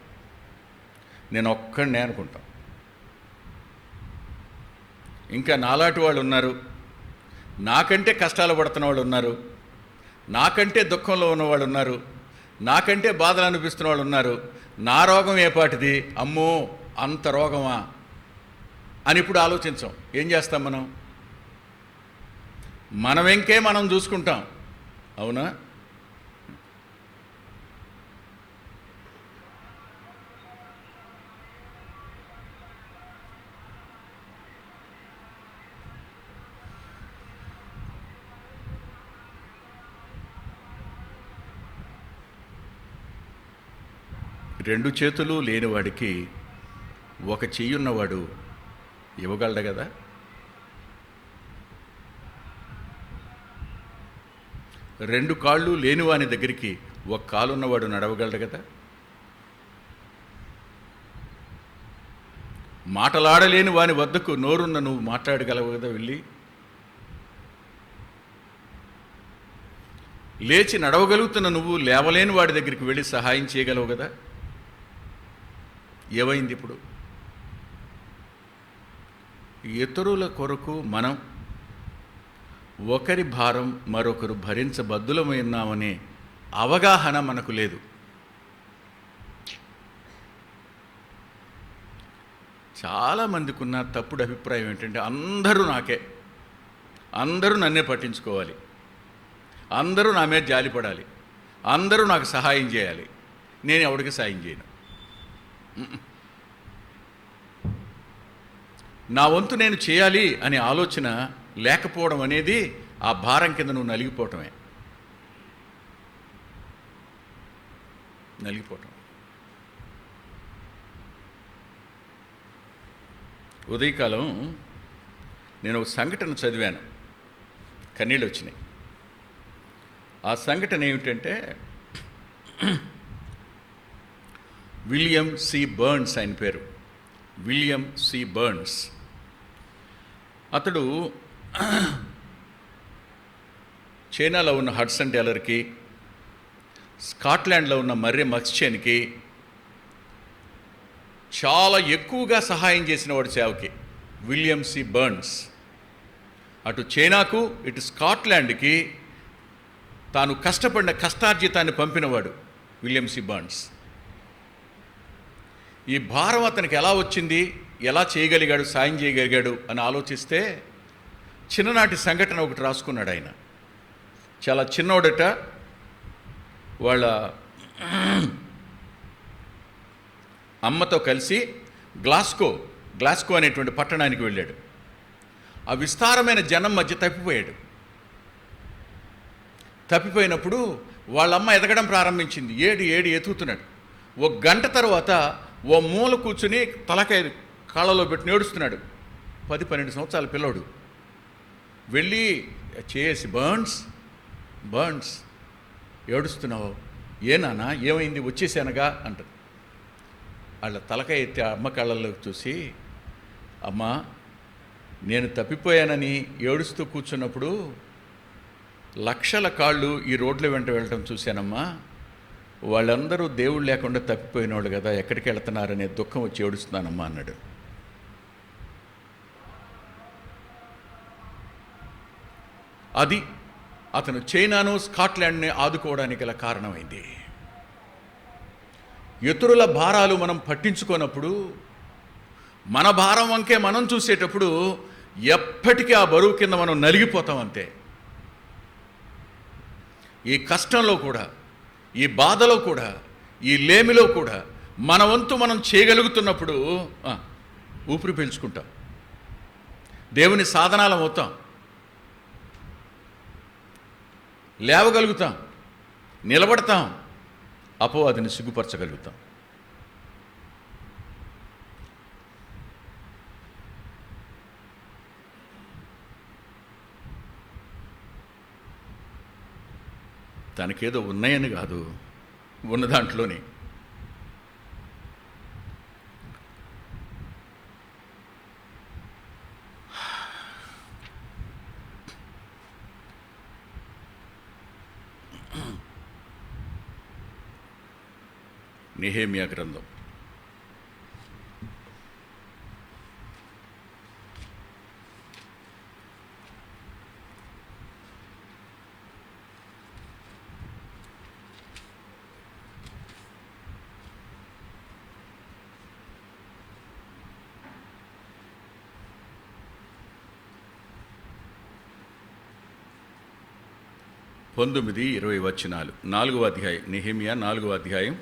నేను ఒక్కడినే అనుకుంటాం. ఇంకా నాలాంటి వాళ్ళు ఉన్నారు, నాకంటే కష్టాలు పడుతున్న వాళ్ళు ఉన్నారు, నాకంటే దుఃఖంలో ఉన్నవాళ్ళు ఉన్నారు, నాకంటే బాధలు అనిపిస్తున్న వాళ్ళు ఉన్నారు. నా రోగం ఏపాటిది, అమ్మో అంత రోగమా అని ఇప్పుడు ఆలోచించాం. ఏం చేస్తాం మనం? మనమెంకే మనం చూసుకుంటాం. అవునా? రెండు చేతులు లేనివాడికి ఒక చెయ్యి ఉన్నవాడు ఇవ్వగలడు కదా. రెండు కాళ్ళు లేనివాని దగ్గరికి ఒక కాలు ఉన్నవాడు నడవగలడు కదా. మాటలాడలేని వాని వద్దకు నోరున్న నువ్వు మాట్లాడగలవు కదా వెళ్ళి. లేచి నడవగలుగుతున్న నువ్వు లేవలేని వాడి దగ్గరికి వెళ్ళి సహాయం చేయగలవు కదా. ఏమైంది ఇప్పుడు? ఇతరుల కొరకు మనం ఒకరి భారం మరొకరు భరించబద్దులమైనామనే అవగాహన మనకు లేదు. చాలామందికి ఉన్న తప్పుడు అభిప్రాయం ఏంటంటే, అందరూ నాకే, అందరూ నన్నే పట్టించుకోవాలి, అందరూ నా మీద జాలిపడాలి, అందరూ నాకు సహాయం చేయాలి, నేను ఎవరికి సాయం చేయను. నా వంతు నేను చేయాలి అనే ఆలోచన లేకపోవడం అనేది ఆ భారం కింద నువ్వు నలిగిపోవటమే. ఉదయకాలం నేను ఒక సంఘటన చదివాను, కన్నీళ్ళు వచ్చినాయి. ఆ సంఘటన ఏమిటంటే, విలియం సి బర్న్స్ ఆయన పేరు, విలియం సి బర్న్స్. అతడు చైనాలో ఉన్న హడ్సన్ టేలర్కి, స్కాట్లాండ్లో ఉన్న మర్రే మక్స్చేన్కి చాలా ఎక్కువగా సహాయం చేసిన వాడు సేవకి విలియం సి బర్న్స్. అటు చైనాకు ఇటు స్కాట్లాండ్కి తాను కష్టపడిన కష్టార్జితాన్ని పంపినవాడు విలియం సి బర్న్స్. ఈ భారం అతనికి ఎలా వచ్చింది, ఎలా చేయగలిగాడు, సాయం చేయగలిగాడు అని ఆలోచిస్తే చిన్ననాటి సంఘటన ఒకటి రాసుకున్నాడు ఆయన. చాలా చిన్నోడట, వాళ్ళ అమ్మతో కలిసి గ్లాస్కో అనేటువంటి పట్టణానికి వెళ్ళాడు. ఆ విస్తారమైన జనం మధ్య తప్పిపోయినప్పుడు వాళ్ళమ్మ ఎదగడం ప్రారంభించింది. ఏడు ఎతుకుతున్నాడు. ఒక గంట తర్వాత ఓ మూల కూర్చుని తలకాయ కాళ్ళలో పెట్టి ఏడుస్తున్నాడు. 10-12 సంవత్సరాల పిల్లోడు. వెళ్ళి చేసి బర్న్స్ ఏడుస్తున్నావు, ఏ నాన్న ఏమైంది, వచ్చేసానుగా అంటారు. వాళ్ళ తలకాయ ఎత్తి అమ్మ కళ్ళల్లోకి చూసి, అమ్మ నేను తప్పిపోయానని ఏడుస్తూ కూర్చున్నప్పుడు లక్షల కాళ్ళు ఈ రోడ్ల వెంట వెళ్ళటం చూశానమ్మా. వాళ్ళందరూ దేవుడు లేకుండా తప్పిపోయినోళ్ళు కదా, ఎక్కడికి వెళ్తున్నారనే దుఃఖం వచ్చి ఏడుస్తున్నానమ్మా అన్నాడు. అది అతను చైనాను స్కాట్లాండ్ని ఆదుకోవడానికి గల కారణమైంది. ఇతరుల భారాలు మనం పట్టించుకోనప్పుడు, మన భారం వంకే మనం చూసేటప్పుడు ఎప్పటికీ ఆ బరువు కింద మనం నలిగిపోతాం అంతే. ఈ కష్టంలో కూడా, ఈ బాధలో కూడా, ఈ లేమిలో కూడా మన వంతు మనం చేయగలుగుతున్నప్పుడు ఊపిరి పీల్చుకుంటాం, దేవుని సాధనాలం అవుతాం, లేవగలుగుతాం, నిలబడతాం, అపవాదిని సిగ్గుపరచగలుగుతాం. తనకేదో ఉన్నాయని కాదు, ఉన్న దాంట్లోనే నెహెమ్యా గ్రంథం 19-20 వచనాలు. 4వ అధ్యాయం, నెహెమ్యా 4వ అధ్యాయం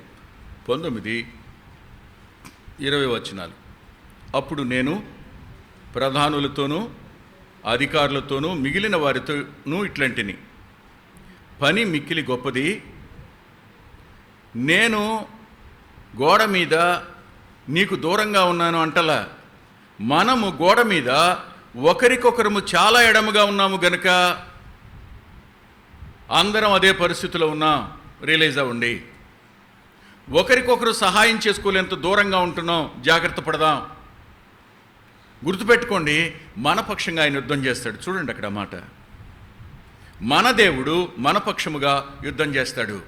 19-20 వచనాలు. అప్పుడు నేను ప్రధానులతోనూ అధికారులతోనూ మిగిలిన వారితోనూ ఇట్లాంటిని, పని మిక్కిలి గొప్పది. నేను గోడ మీద నీకు దూరంగా ఉన్నాను అంటలా, మనము గోడ మీద ఒకరికొకరము చాలా ఎడముగా ఉన్నాము గనుక అందరం అదే పరిస్థితిలో ఉన్నాం. రియలైజ్ అవ్వండి. ఒకరికొకరు సహాయం చేసుకోలేంత దూరంగా ఉంటున్నాం. జాగ్రత్త పడదాం. గుర్తుపెట్టుకోండి, మన పక్షంగా ఆయన యుద్ధం చేస్తాడు. చూడండి అక్కడ మాట, మన దేవుడు మన పక్షముగా యుద్ధం చేస్తాడు.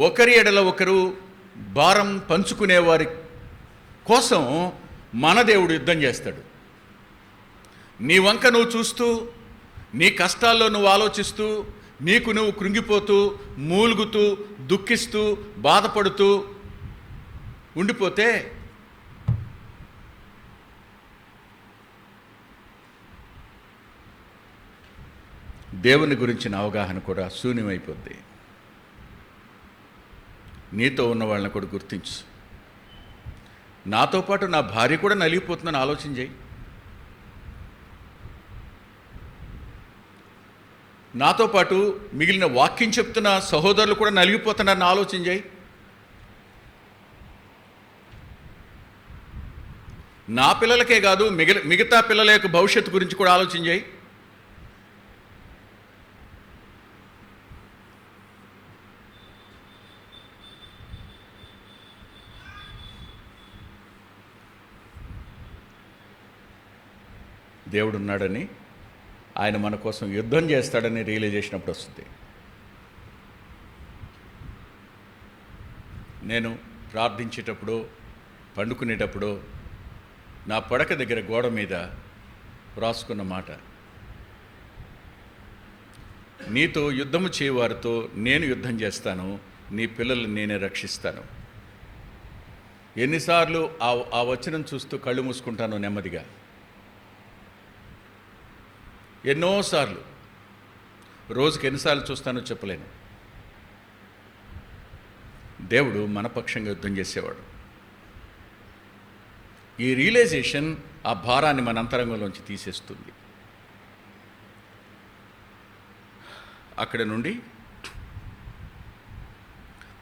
ఒకరి ఎడల ఒకరు భారం పంచుకునే వారి కోసం మన దేవుడు యుద్ధం చేస్తాడు. నీ వంక నువ్వు చూస్తూ, నీ కష్టాల్లో నువ్వు ఆలోచిస్తూ, నీకు నువ్వు కృంగిపోతూ, మూలుగుతూ, దుఃఖిస్తూ, బాధపడుతూ ఉండిపోతే దేవుని గురించిన అవగాహన కూడా శూన్యమైపోద్ది. నీతో ఉన్న వాళ్ళని కూడా గుర్తించు. నాతో పాటు నా భార్య కూడా నలిగిపోతుందని ఆలోచన చేయి. నాతో పాటు మిగిలిన వాక్యం చెప్తున్న సహోదరులు కూడా నలిగిపోతున్నారని ఆలోచన చేయి. నా పిల్లలకే కాదు, మిగతా పిల్లల యొక్క భవిష్యత్తు గురించి కూడా ఆలోచన చేయి. దేవుడు ఉన్నాడని, ఆయన మన కోసం యుద్ధం చేస్తాడని రియలైజేషన్ అప్పుడు వస్తుంది. నేను ప్రార్థించేటప్పుడు, పండుకునేటప్పుడు నా పడక దగ్గర గోడ మీద వ్రాసుకున్న మాట, నీతో యుద్ధము చేయవారితో నేను యుద్ధం చేస్తాను, నీ పిల్లల్ని నేనే రక్షిస్తాను. ఎన్నిసార్లు ఆ వచనం చూస్తూ కళ్ళు మూసుకుంటాను నెమ్మదిగా, ఎన్నోసార్లు, రోజుకి ఎన్నిసార్లు చూస్తానో చెప్పలేను. దేవుడు మన పక్షంగా యుద్ధం చేసేవాడు. ఈ రియలైజేషన్ ఆ భారాన్ని మన అంతరంగంలోంచి తీసేస్తుంది. అక్కడ నుండి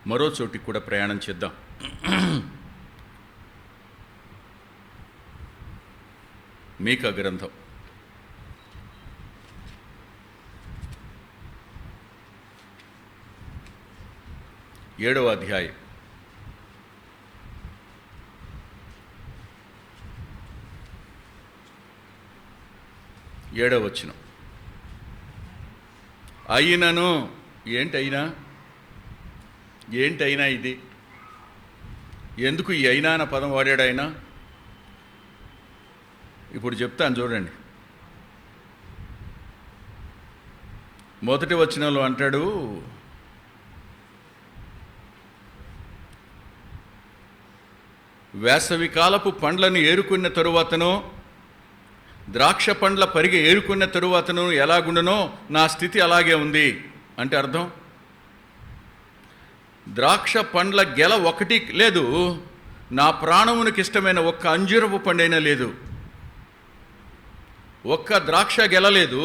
మరో చోటికి కూడా ప్రయాణం చేద్దాం. మీకా గ్రంథం 7వ అధ్యాయం 7వ వచనం. అయినను, ఏంటైనా ఇది? ఎందుకు ఈ అయినా అన్న పదం వాడాడు ఆయన? ఇప్పుడు చెప్తాను చూడండి. మొదటి వచనంలో అంటాడు, వేసవి కాలపు పండ్లను ఏరుకున్న తరువాతను, ద్రాక్ష పండ్ల పరిగె ఏరుకున్న తరువాతను ఎలాగుండునో నా స్థితి అలాగే ఉంది. అంటే అర్థం, ద్రాక్ష పండ్ల గెల ఒకటి లేదు, నా ప్రాణమునికి ఇష్టమైన ఒక్క అంజూరపు పండైనా లేదు. ఒక్క ద్రాక్ష గెల లేదు,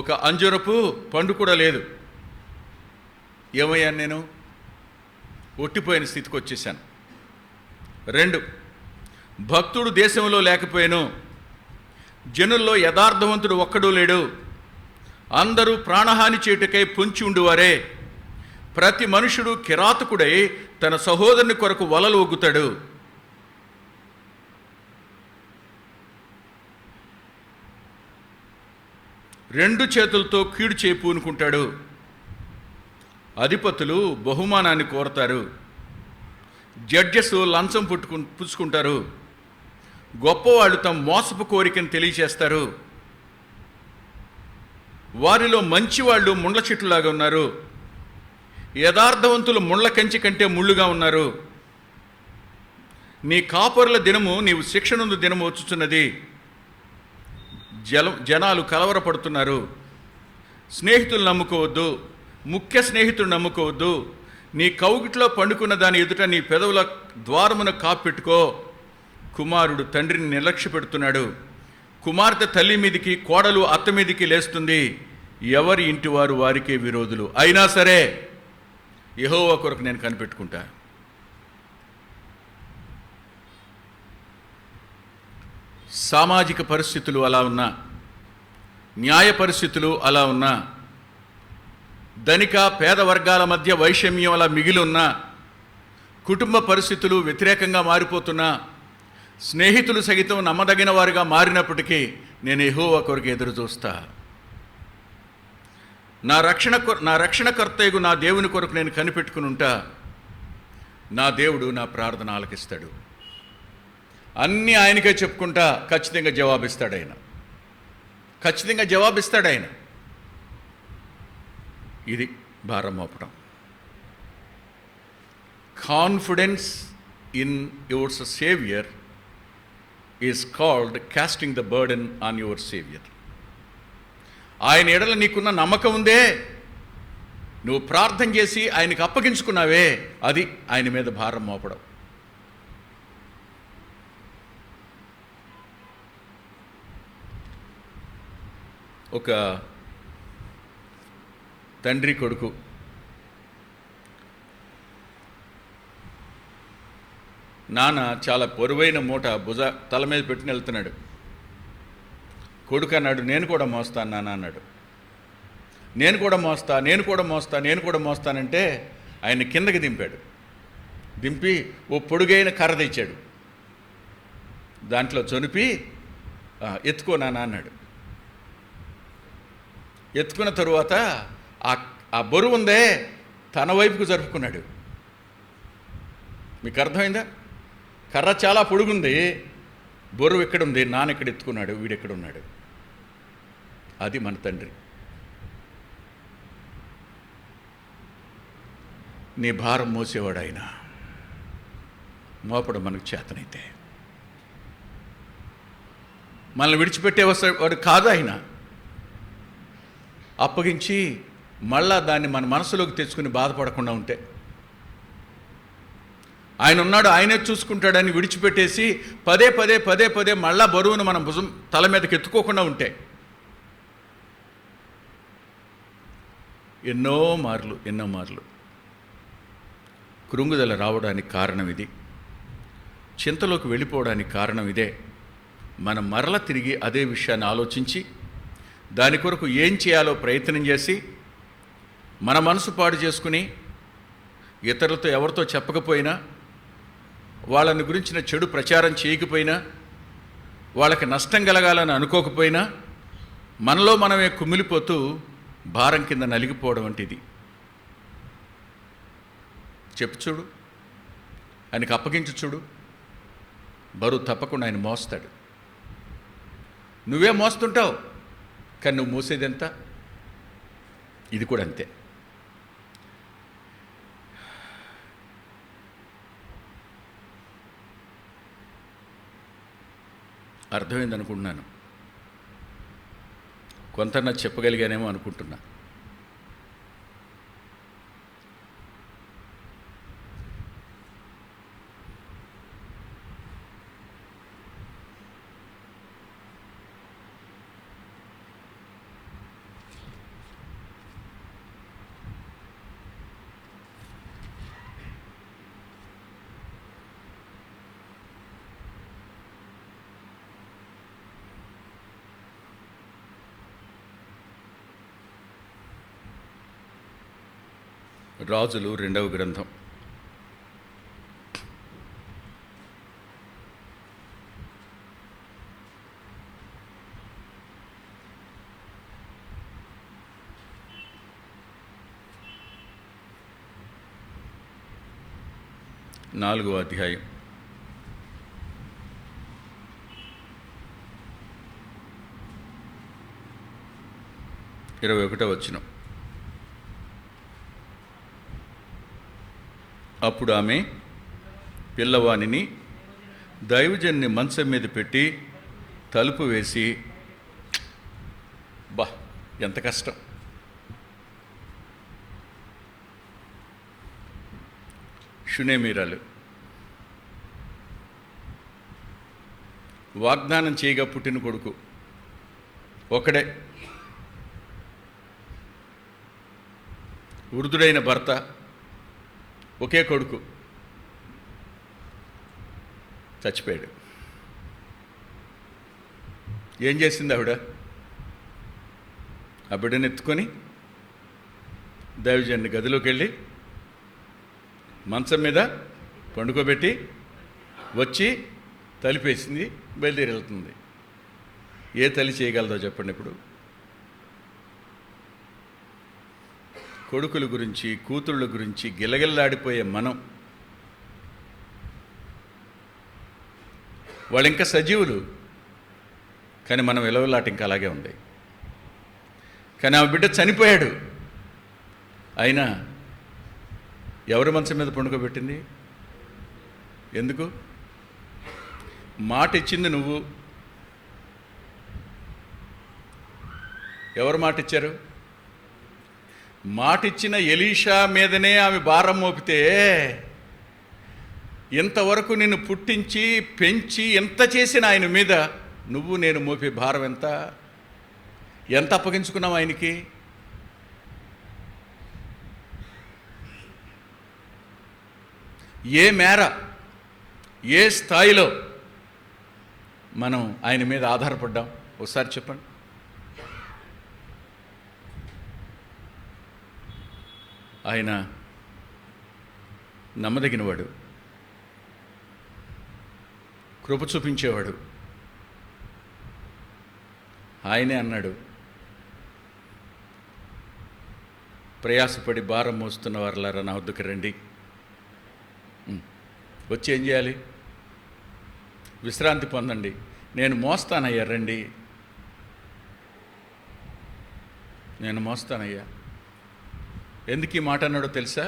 ఒక అంజూరపు పండు కూడా లేదు. ఏమయ్యాను నేను? ఒట్టిపోయిన స్థితికి వచ్చేసాను. 2, భక్తుడు దేశంలో లేకపోయాను, జనుల్లో యథార్థవంతుడు ఒక్కడూ లేడు, అందరూ ప్రాణహాని చేయుటకై పొంచి ఉండువారే, ప్రతి మనుషుడు కిరాతకుడై తన సహోదరుని కొరకు వలలు ఒగ్గుతాడు. రెండు చేతులతో కీడు చేయి పూనుకుంటాడు. అధిపతులు బహుమానాన్ని కోరతారు, జడ్జెస్ లంచం పుచ్చుకుంటారు, గొప్పవాళ్ళు తమ మోసపు కోరికను తెలియచేస్తారు. వారిలో మంచివాళ్ళు ముండ్ల చెట్టులాగా ఉన్నారు, యథార్థవంతులు ముళ్ళ కంచి కంటే ముళ్ళుగా ఉన్నారు. నీ కాపరుల దినము, నీవు శిక్షనుందు దినము వచ్చుచున్నది. జనాలు కలవరపడుతున్నారు. స్నేహితులు నమ్ముకోవద్దు, ముఖ్య స్నేహితుడు నమ్ముకోవద్దు. నీ కౌగిట్లో పండుకున్న దాని ఎదుట నీ పెదవుల ద్వారమున కాపెట్టుకో. కుమారుడు తండ్రిని నిర్లక్ష్య పెడుతున్నాడు, కుమార్తె తల్లి మీదికి, కోడలు అత్త మీదికి లేస్తుంది. ఎవరి ఇంటి వారు వారికే విరోధులు. అయినా సరే యెహోవా కొరకు నేను కనిపెట్టుకుంటా. సామాజిక పరిస్థితులు అలా ఉన్నా, న్యాయ పరిస్థితులు అలా ఉన్నా, ధనిక పేద వర్గాల మధ్య వైషమ్యం అలా మిగిలి ఉన్నా, కుటుంబ పరిస్థితులు వ్యతిరేకంగా మారిపోతున్నా, స్నేహితులు సహితం నమ్మదగిన వారుగా మారినప్పటికీ నేను యెహోవా కొరకు ఎదురు చూస్తా. నా రక్షణకర్తయగు నా దేవుని కొరకు నేను కనిపెట్టుకుని ఉంటా. నా దేవుడు నా ప్రార్థన ఆలకిస్తాడు. అన్నీ ఆయనకే చెప్పుకుంటా. ఖచ్చితంగా జవాబిస్తాడు ఆయన. ఇది భారం మోపడం. Confidence in your saviour is called casting the burden on your saviour. ఆయన ఎడల నీకున్న నమ్మకం ఉందే, నువ్వు ప్రార్థన చేసి ఆయనకు అప్పగించుకున్నావే, అది ఆయన మీద భారం మోపడం. ఒక తండ్రి కొడుకు నాన్న చాలా పొరువైన మూట తల మీద పెట్టుకుని వెళ్తున్నాడు. కొడుకు అన్నాడు, నేను కూడా మోస్తాను నాన్న అన్నాడు. నేను కూడా మోస్తానంటే ఆయన కిందకి దింపి ఓ పొడుగైన కర్ర తెచ్చాడు. దాంట్లో చొనిపి ఎత్తుకో నాన్న అన్నాడు. ఎత్తుకున్న తరువాత ఆ ఆ బరువు ఉందే తన వైపుకు జరుపుకున్నాడు. మీకు అర్థమైందా? కర్ర చాలా పొడుగుంది, బరువు ఎక్కడుంది, నాన్న ఎక్కడ ఎత్తుకున్నాడు, వీడెక్కడున్నాడు. అది మన తండ్రి. నీ భారం మోసేవాడు ఆయన, మోపడం మనకు చేతనైతే. మనల్ని విడిచిపెట్టే వాడు కాదు ఆయన. అప్పగించి మళ్ళా దాన్ని మన మనసులోకి తెచ్చుకుని బాధపడకుండా ఉంటే, ఆయన ఉన్నాడు ఆయనే చూసుకుంటాడని విడిచిపెట్టేసి పదే పదే పదే పదే మళ్ళా బరువును మనం భుజం తల మీదకి ఎత్తుకోకుండా ఉంటే, ఎన్నో మార్లు కృంగుదల రావడానికి కారణం ఇది. చింతలోకి వెళ్ళిపోవడానికి కారణం ఇదే. మనం మరల తిరిగి అదే విషయాన్ని ఆలోచించి దాని కొరకు ఏం చేయాలో ప్రయత్నం చేసి మన మనసు పాడు చేసుకుని ఇతరులతో ఎవరితో చెప్పకపోయినా, వాళ్ళని గురించిన చెడు ప్రచారం చేయకపోయినా, వాళ్ళకి నష్టం కలగాలని అనుకోకపోయినా, మనలో మనమే కుమిలిపోతూ భారం కింద నలిగిపోవడం వంటిది. చెప్పు చూడు, ఆయనకు అప్పగించు చూడు, బరువు తప్పకుండా ఆయన మోస్తాడు. నువ్వే మోస్తుంటావు, కానీ నువ్వు మోసేది ఎంత? ఇది కూడా అంతే. అర్థమైంది అనుకుంటున్నాను. కొంత నాకు చెప్పగలిగానేమో అనుకుంటున్నా. రాజులు 2వ గ్రంథం 4వ అధ్యాయం 21వ వచనం. అప్పుడు ఆమె పిల్లవానిని దైవజన్ని మంచం మీద పెట్టి తలుపు వేసి, బా ఎంత కష్టం, షునేమీరాలు వాగ్దానం చేయగా పుట్టిన కొడుకు ఒకడే, వృద్ధుడైన భర్త, ఒకే కొడుకు చచ్చిపోయాడు. ఏం చేసింది ఆవిడ? ఆ బిడ్డను ఎత్తుకొని దైవజన్ని గదిలోకి వెళ్ళి మంచం మీద పండుకోబెట్టి వచ్చి తలిపేసింది, బయలుదేరి వెళ్తుంది. ఏ తల్లి చేయగలదో చెప్పండి. ఇప్పుడు కొడుకుల గురించి, కూతుళ్ళ గురించి గిలగిల్లాడిపోయే మనం, వాళ్ళు ఇంకా సజీవులు, కానీ మనం విలవలాట ఇంకా అలాగే ఉంది. కానీ ఆ బిడ్డ చనిపోయాడు, అయినా ఎవరి మంచం మీద పండుకోబెట్టింది? ఎందుకు? మాట ఇచ్చింది నువ్వు. ఎవరు మాట ఇచ్చారు? మాట ఇచ్చిన ఎలీషా మీదనే ఆమె భారం మోపితే, ఇంతవరకు నిన్ను పుట్టించి పెంచి ఎంత చేసిన ఆయన మీద నువ్వు నేను మోపే భారం ఎంత? ఎంత అప్పగించుకున్నావు ఆయనకి? ఏ మేర, ఏ స్థాయిలో మనం ఆయన మీద ఆధారపడ్డాం? ఒకసారి చెప్పండి. ఆయన నమ్మదగినవాడు, కృప చూపించేవాడు. ఆయనే అన్నాడు, ప్రయాసపడి భారం మోస్తున్న వారులారా నా వద్దకు రండి. వచ్చి ఏం చేయాలి? విశ్రాంతి పొందండి. నేను మోస్తానయ్యా, రండి, నేను మోస్తానయ్యా. ఎందుకు ఈ మాట అన్నాడో తెలుసా?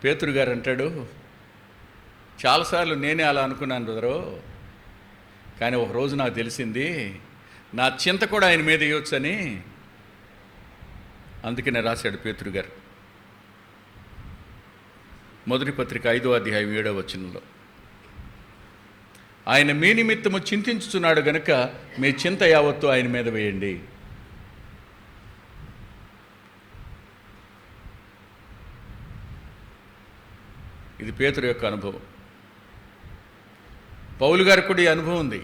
పేతురు గారు అంటాడు, చాలాసార్లు నేనే అలా అనుకున్నాను బ్రదరు, కానీ ఒకరోజు నాకు తెలిసింది నా చింత కూడా ఆయన మీద వేయొచ్చని. అందుకనే రాశాడు పేతురు గారు మొదటి పత్రిక 5వ అధ్యాయం 7వ వచనంలో, ఆయన మీ నిమిత్తము చింతించుచున్నాడు గనుక మీ చింత యావత్తు ఆయన మీద వేయండి. ఇది పేతురు యొక్క అనుభవం. పౌలు గారికి కూడా ఈ అనుభవం ఉంది.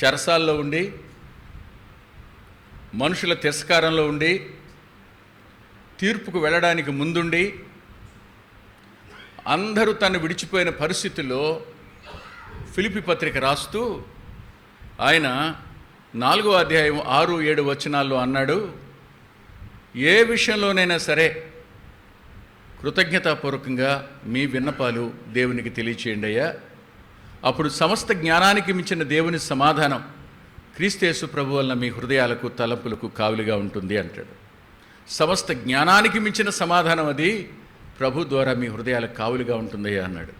చెరసాల్లో ఉండి, మనుషుల తిరస్కారంలో ఉండి, తీర్పుకు వెళ్ళడానికి ముందుండి, అందరూ తను విడిచిపోయిన పరిస్థితుల్లో ఫిలిప్పీ పత్రిక రాస్తూ ఆయన 4వ అధ్యాయం 6-7 వచనాల్లో అన్నాడు, ఏ విషయంలోనైనా సరే కృతజ్ఞతాపూర్వకంగా మీ విన్నపాలు దేవునికి తెలియచేయండి అయ్యా, అప్పుడు సమస్త జ్ఞానానికి మించిన దేవుని సమాధానం క్రీస్తు ప్రభు వలన మీ హృదయాలకు తలంపులకు కావులిగా ఉంటుంది అంటాడు. సమస్త జ్ఞానానికి మించిన సమాధానం అది ప్రభు ద్వారా మీ హృదయాలకు కావులిగా ఉంటుందయ్యా అన్నాడు.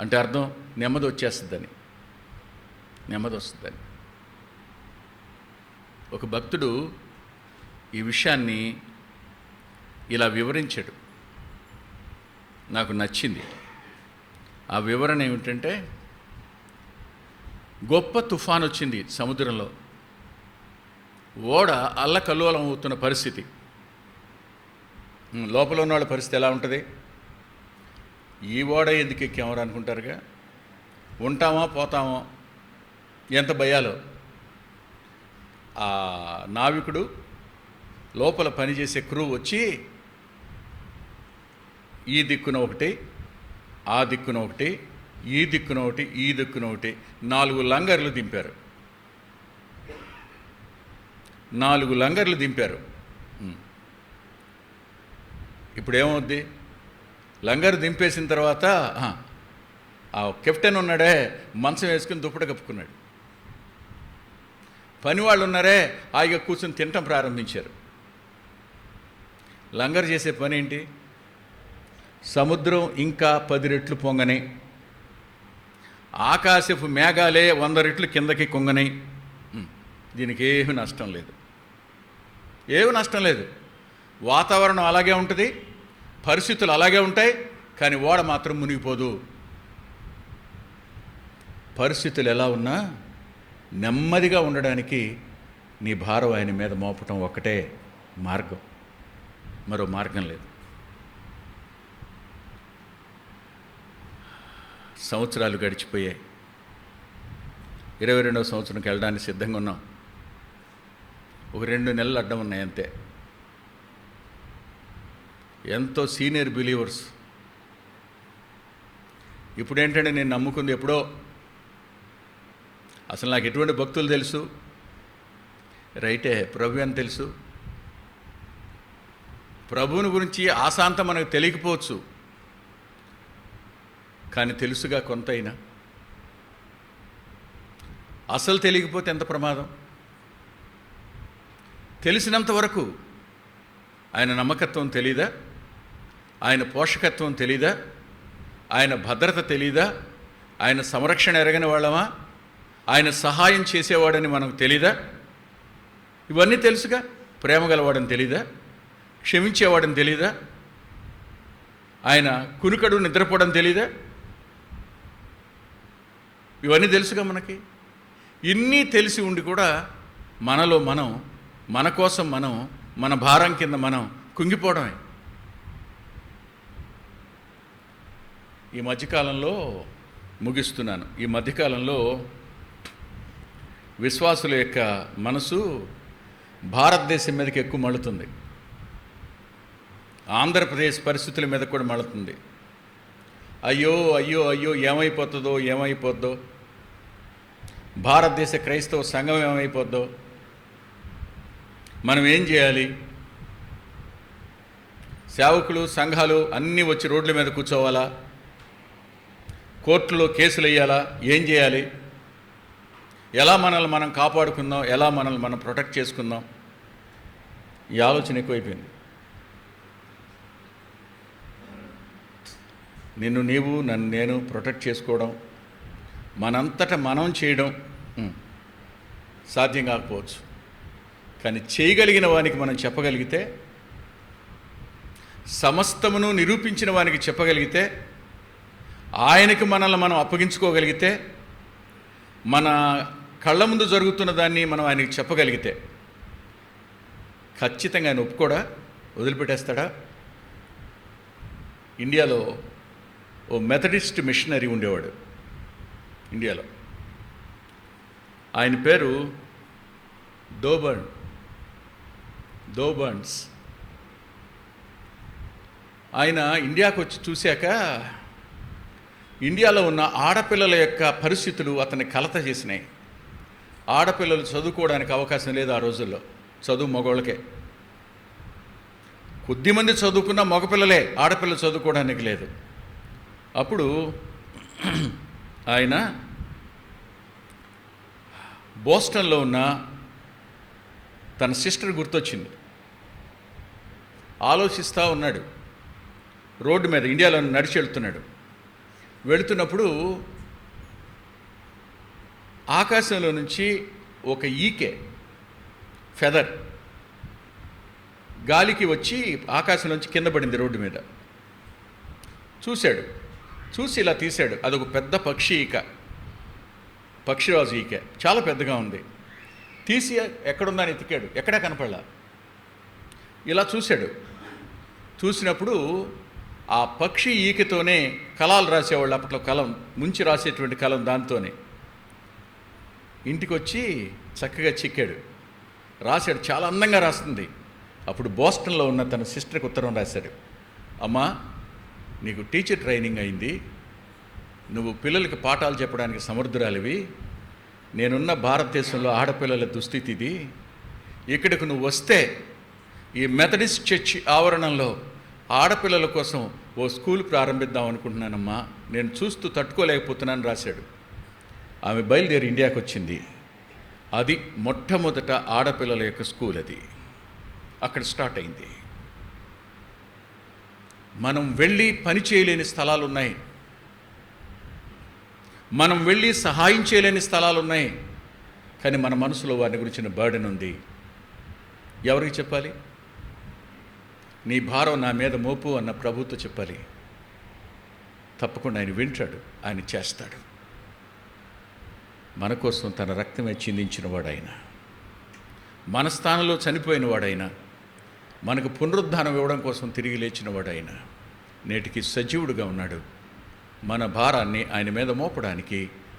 అంటే అర్థం నెమ్మది వచ్చేస్తుందని, నెమ్మది వస్తుందని. ఒక భక్తుడు ఈ విషయాన్ని ఇలా వివరించాడు, నాకు నచ్చింది. ఆ వివరణ ఏమిటంటే, గొప్ప తుఫాన్ వచ్చింది సముద్రంలో, ఓడ అల్లకల్లోలం అవుతున్న పరిస్థితి. లోపల ఉన్న వాళ్ళ పరిస్థితి ఎలా ఉంటుంది? ఈ ఓడ ఎందుకు ఎక్కామరా అనుకుంటారుగా, ఉంటామా పోతామో ఎంత భయాలో. ఆ నావికుడు లోపల పనిచేసే క్రూ వచ్చి ఈ దిక్కున ఒకటి, ఆ దిక్కున ఒకటి, ఈ దిక్కున ఒకటి, ఈ దిక్కున ఒకటి 4 లంగర్లు దింపారు. 4 లంగర్లు దింపారు. ఇప్పుడు ఏమవుద్ది? లంగర్ దింపేసిన తర్వాత ఆ కెప్టెన్ ఉన్నాడే మంచం వేసుకుని దుప్పటి కప్పుకున్నాడు. పనివాళ్ళు ఉన్నారే హాయిగా కూర్చొని తినటం ప్రారంభించారు. లంగర్ చేసే పని ఏంటి? సముద్రం ఇంకా 10 రెట్లు పొంగని, ఆకాశపు మేఘాలే 100 రెట్లు కిందకి కొంగని. దీనికి ఏమీ నష్టం లేదు, ఏమీ నష్టం లేదు. వాతావరణం అలాగే ఉంటుంది, పరిస్థితులు అలాగే ఉంటాయి, కానీ ఓడ మాత్రం మునిగిపోదు. పరిస్థితులు ఎలా ఉన్నా నెమ్మదిగా ఉండడానికి నీ భారం ఆయన మీద మోపటం ఒక్కటే మార్గం, మరో మార్గం లేదు. సంవత్సరాలు గడిచిపోయాయి. 22వ సంవత్సరంకి వెళ్ళడానికి సిద్ధంగా ఉన్నాం. ఒక 2 నెలలు అడ్డం ఉన్నాయి అంతే. ఎంతో సీనియర్ బిలీవర్స్. ఇప్పుడు ఏంటంటే, నేను నమ్ముకుంది ఎప్పుడో, అసలు నాకు ఎటువంటి భక్తులు తెలుసు, రైటే ప్రభు అని తెలుసు. ప్రభువుని గురించి ఆశాంతం మనకు తెలియకపోవచ్చు, కానీ తెలుసుగా కొంతైనా. అసలు తెలియకపోతే ఎంత ప్రమాదం. తెలిసినంత వరకు ఆయన నమ్మకత్వం తెలీదా, ఆయన పోషకత్వం తెలీదా, ఆయన భద్రత తెలీదా, ఆయన సంరక్షణ ఎరగని వాళ్ళమా, ఆయన సహాయం చేసేవాడని మనకు తెలీదా? ఇవన్నీ తెలుసుగా. ప్రేమ గలవాడని తెలీదా, క్షమించేవాడని తెలీదా, ఆయన కునుకడు నిద్రపోవడం తెలీదా? ఇవన్నీ తెలుసుగా మనకి. ఇన్నీ తెలిసి ఉండి కూడా మనలో మనం, మన కోసం మనం, మన భారం కింద మనం కుంగిపోవడమే. ఈ మధ్యకాలంలో ముగిస్తున్నాను. ఈ మధ్యకాలంలో విశ్వాసుల యొక్క మనసు భారతదేశం మీదకి ఎక్కువ మళ్ళుతుంది, ఆంధ్రప్రదేశ్ పరిస్థితుల మీద కూడా మళ్ళుతుంది. అయ్యో అయ్యో అయ్యో ఏమైపోతుందో ఏమైపోద్దో. భారతదేశ క్రైస్తవ సంఘం ఏమైపోద్దో, మనం ఏం చేయాలి? సేవకులు, సంఘాలు అన్నీ వచ్చి రోడ్ల మీద కూర్చోవాలా? కోర్టులో కేసులు వేయాలా? ఏం చేయాలి? ఎలా మనల్ని మనం కాపాడుకుందాం, ఎలా మనల్ని మనం ప్రొటెక్ట్ చేసుకుందాం, ఈ ఆలోచన ఎక్కువైపోయింది. నిన్ను నీవు, నన్ను నేను ప్రొటెక్ట్ చేసుకోవడం, మనంతట మనం చేయడం సాధ్యం కాకపోవచ్చు. కానీ చేయగలిగిన వానికి మనం చెప్పగలిగితే, సమస్తమును నిరూపించిన వానికి చెప్పగలిగితే, ఆయనకి మనల్ని మనం అప్పగించుకోగలిగితే, మన కళ్ళ ముందు జరుగుతున్న దాన్ని మనం ఆయనకి చెప్పగలిగితే ఖచ్చితంగా ఆయన ఒప్పుకోడా? వదిలిపెట్టేస్తాడా? ఇండియాలో ఓ మెథడిస్ట్ మిషనరీ ఉండేవాడు ఇండియాలో. ఆయన పేరు దోబర్న్స్. ఆయన ఇండియాకు వచ్చి చూశాక ఇండియాలో ఉన్న ఆడపిల్లల యొక్క పరిస్థితులు అతన్ని కలత చేసినాయి. ఆడపిల్లలు చదువుకోవడానికి అవకాశం లేదు ఆ రోజుల్లో. చదువు మగవాళ్ళకే. కొద్దిమంది చదువుకున్న మగపిల్లలే, ఆడపిల్లలు చదువుకోవడానికి లేదు. అప్పుడు ఆయన బోస్టన్లో ఉన్న తన సిస్టర్ గుర్తొచ్చింది. ఆలోచిస్తూ ఉన్నాడు. రోడ్డు మీద ఇండియాలో నడిచి వెళుతున్నప్పుడు ఆకాశంలో నుంచి ఒక ఈకే ఫెదర్ గాలికి వచ్చి ఆకాశం నుంచి కింద పడింది రోడ్డు మీద. చూశాడు, చూసి ఇలా తీశాడు. అదొక పెద్ద పక్షిరాజు ఈక, చాలా పెద్దగా ఉంది. తీసి ఎక్కడుందని ఎతికాడు, ఎక్కడా కనపడలా. ఇలా చూశాడు. చూసినప్పుడు ఆ పక్షి ఈకతోనే కలాలు రాసేవాళ్ళు అప్పట్లో, కలం ముంచి రాసేటువంటి కలం, దాంతోనే ఇంటికి వచ్చి చక్కగా చిక్కాడు, రాశాడు. చాలా అందంగా రాస్తుంది. అప్పుడు బోస్టన్లో ఉన్న తన సిస్టర్కి ఉత్తరం రాశాడు. అమ్మా, నీకు టీచర్ ట్రైనింగ్ అయింది, నువ్వు పిల్లలకి పాఠాలు చెప్పడానికి సమర్థురాలివి. నేనున్న భారతదేశంలో ఆడపిల్లల దుస్థితి ఇది. ఇక్కడికి నువ్వు వస్తే ఈ మెథడిస్ట్ చర్చ్ ఆవరణంలో ఆడపిల్లల కోసం ఓ స్కూల్ ప్రారంభిద్దాం అనుకుంటున్నానమ్మా, నేను చూస్తూ తట్టుకోలేకపోతున్నాను రాశాడు. ఆమె బయలుదేరి ఇండియాకి వచ్చింది. అది మొట్టమొదట ఆడపిల్లల యొక్క స్కూల్. అది అక్కడ స్టార్ట్ అయింది. మనం వెళ్ళి పని చేయలేని స్థలాలు ఉన్నాయి, మనం వెళ్ళి సహాయం చేయలేని స్థలాలు ఉన్నాయి. కానీ మన మనసులో వారి గురించిన బర్డెన్ ఉంది. ఎవరికి చెప్పాలి? నీ భారం నా మీద మోపు అన్న ప్రభుతో చెప్పాలి. తప్పకుండా ఆయన వింటాడు, ఆయన చేస్తాడు. మన కోసం తన రక్తమే చిందించిన వాడైనా, మన స్థానంలో చనిపోయిన వాడైనా, మనకు పునరుద్ధానం ఇవ్వడం కోసం తిరిగి లేచిన వాడైనా నేటికి సజీవుడుగా ఉన్నాడు. మన భారాన్ని ఆయన మీద మోపడానికి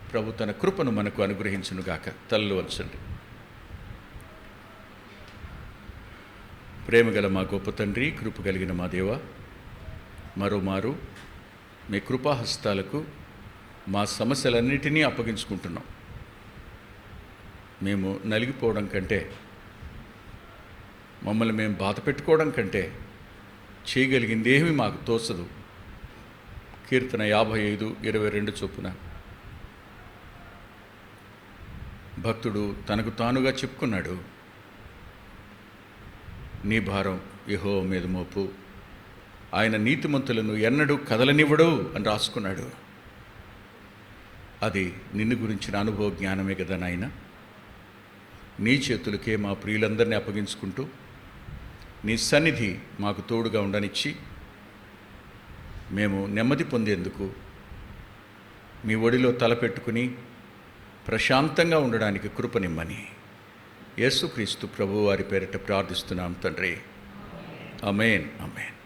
ప్రభు తన కృపను మనకు అనుగ్రహించునుగాక. తలలు వంచండి. ప్రేమగల మా గొప్ప తండ్రి, కృప కలిగిన మా దేవ, మరోమారు మీ కృపాహస్తాలకు మా సమస్యలన్నిటినీ అప్పగించుకుంటున్నాం. మేము నలిగిపోవడం కంటే, మమ్మల్ని మేము బాధ పెట్టుకోవడం కంటే చేయగలిగింది ఏమీ మాకు తోచదు. కీర్తన 55:22 చొప్పున భక్తుడు తనకు తానుగా చెప్పుకున్నాడు, నీ భారం యెహోవా మీద మోపు, ఆయన నీతిమంతులను ఎన్నడూ కదలనివ్వడు అని రాసుకున్నాడు. అది నిన్ను గురించిన అనుభవ జ్ఞానమే కదా నాయన. నీ చేతులకే మా ప్రియులందరినీ అప్పగించుకుంటూ నీ సన్నిధి మాకు తోడుగా ఉండనిచ్చి మేము నెమ్మది పొందేందుకు మీ ఒడిలో తలపెట్టుకుని ప్రశాంతంగా ఉండడానికి కృపనిమ్మని యేసుక్రీస్తు ప్రభువు వారి పేరిట ప్రార్థిస్తున్నాం తండ్రి. ఆమేన్, ఆమేన్.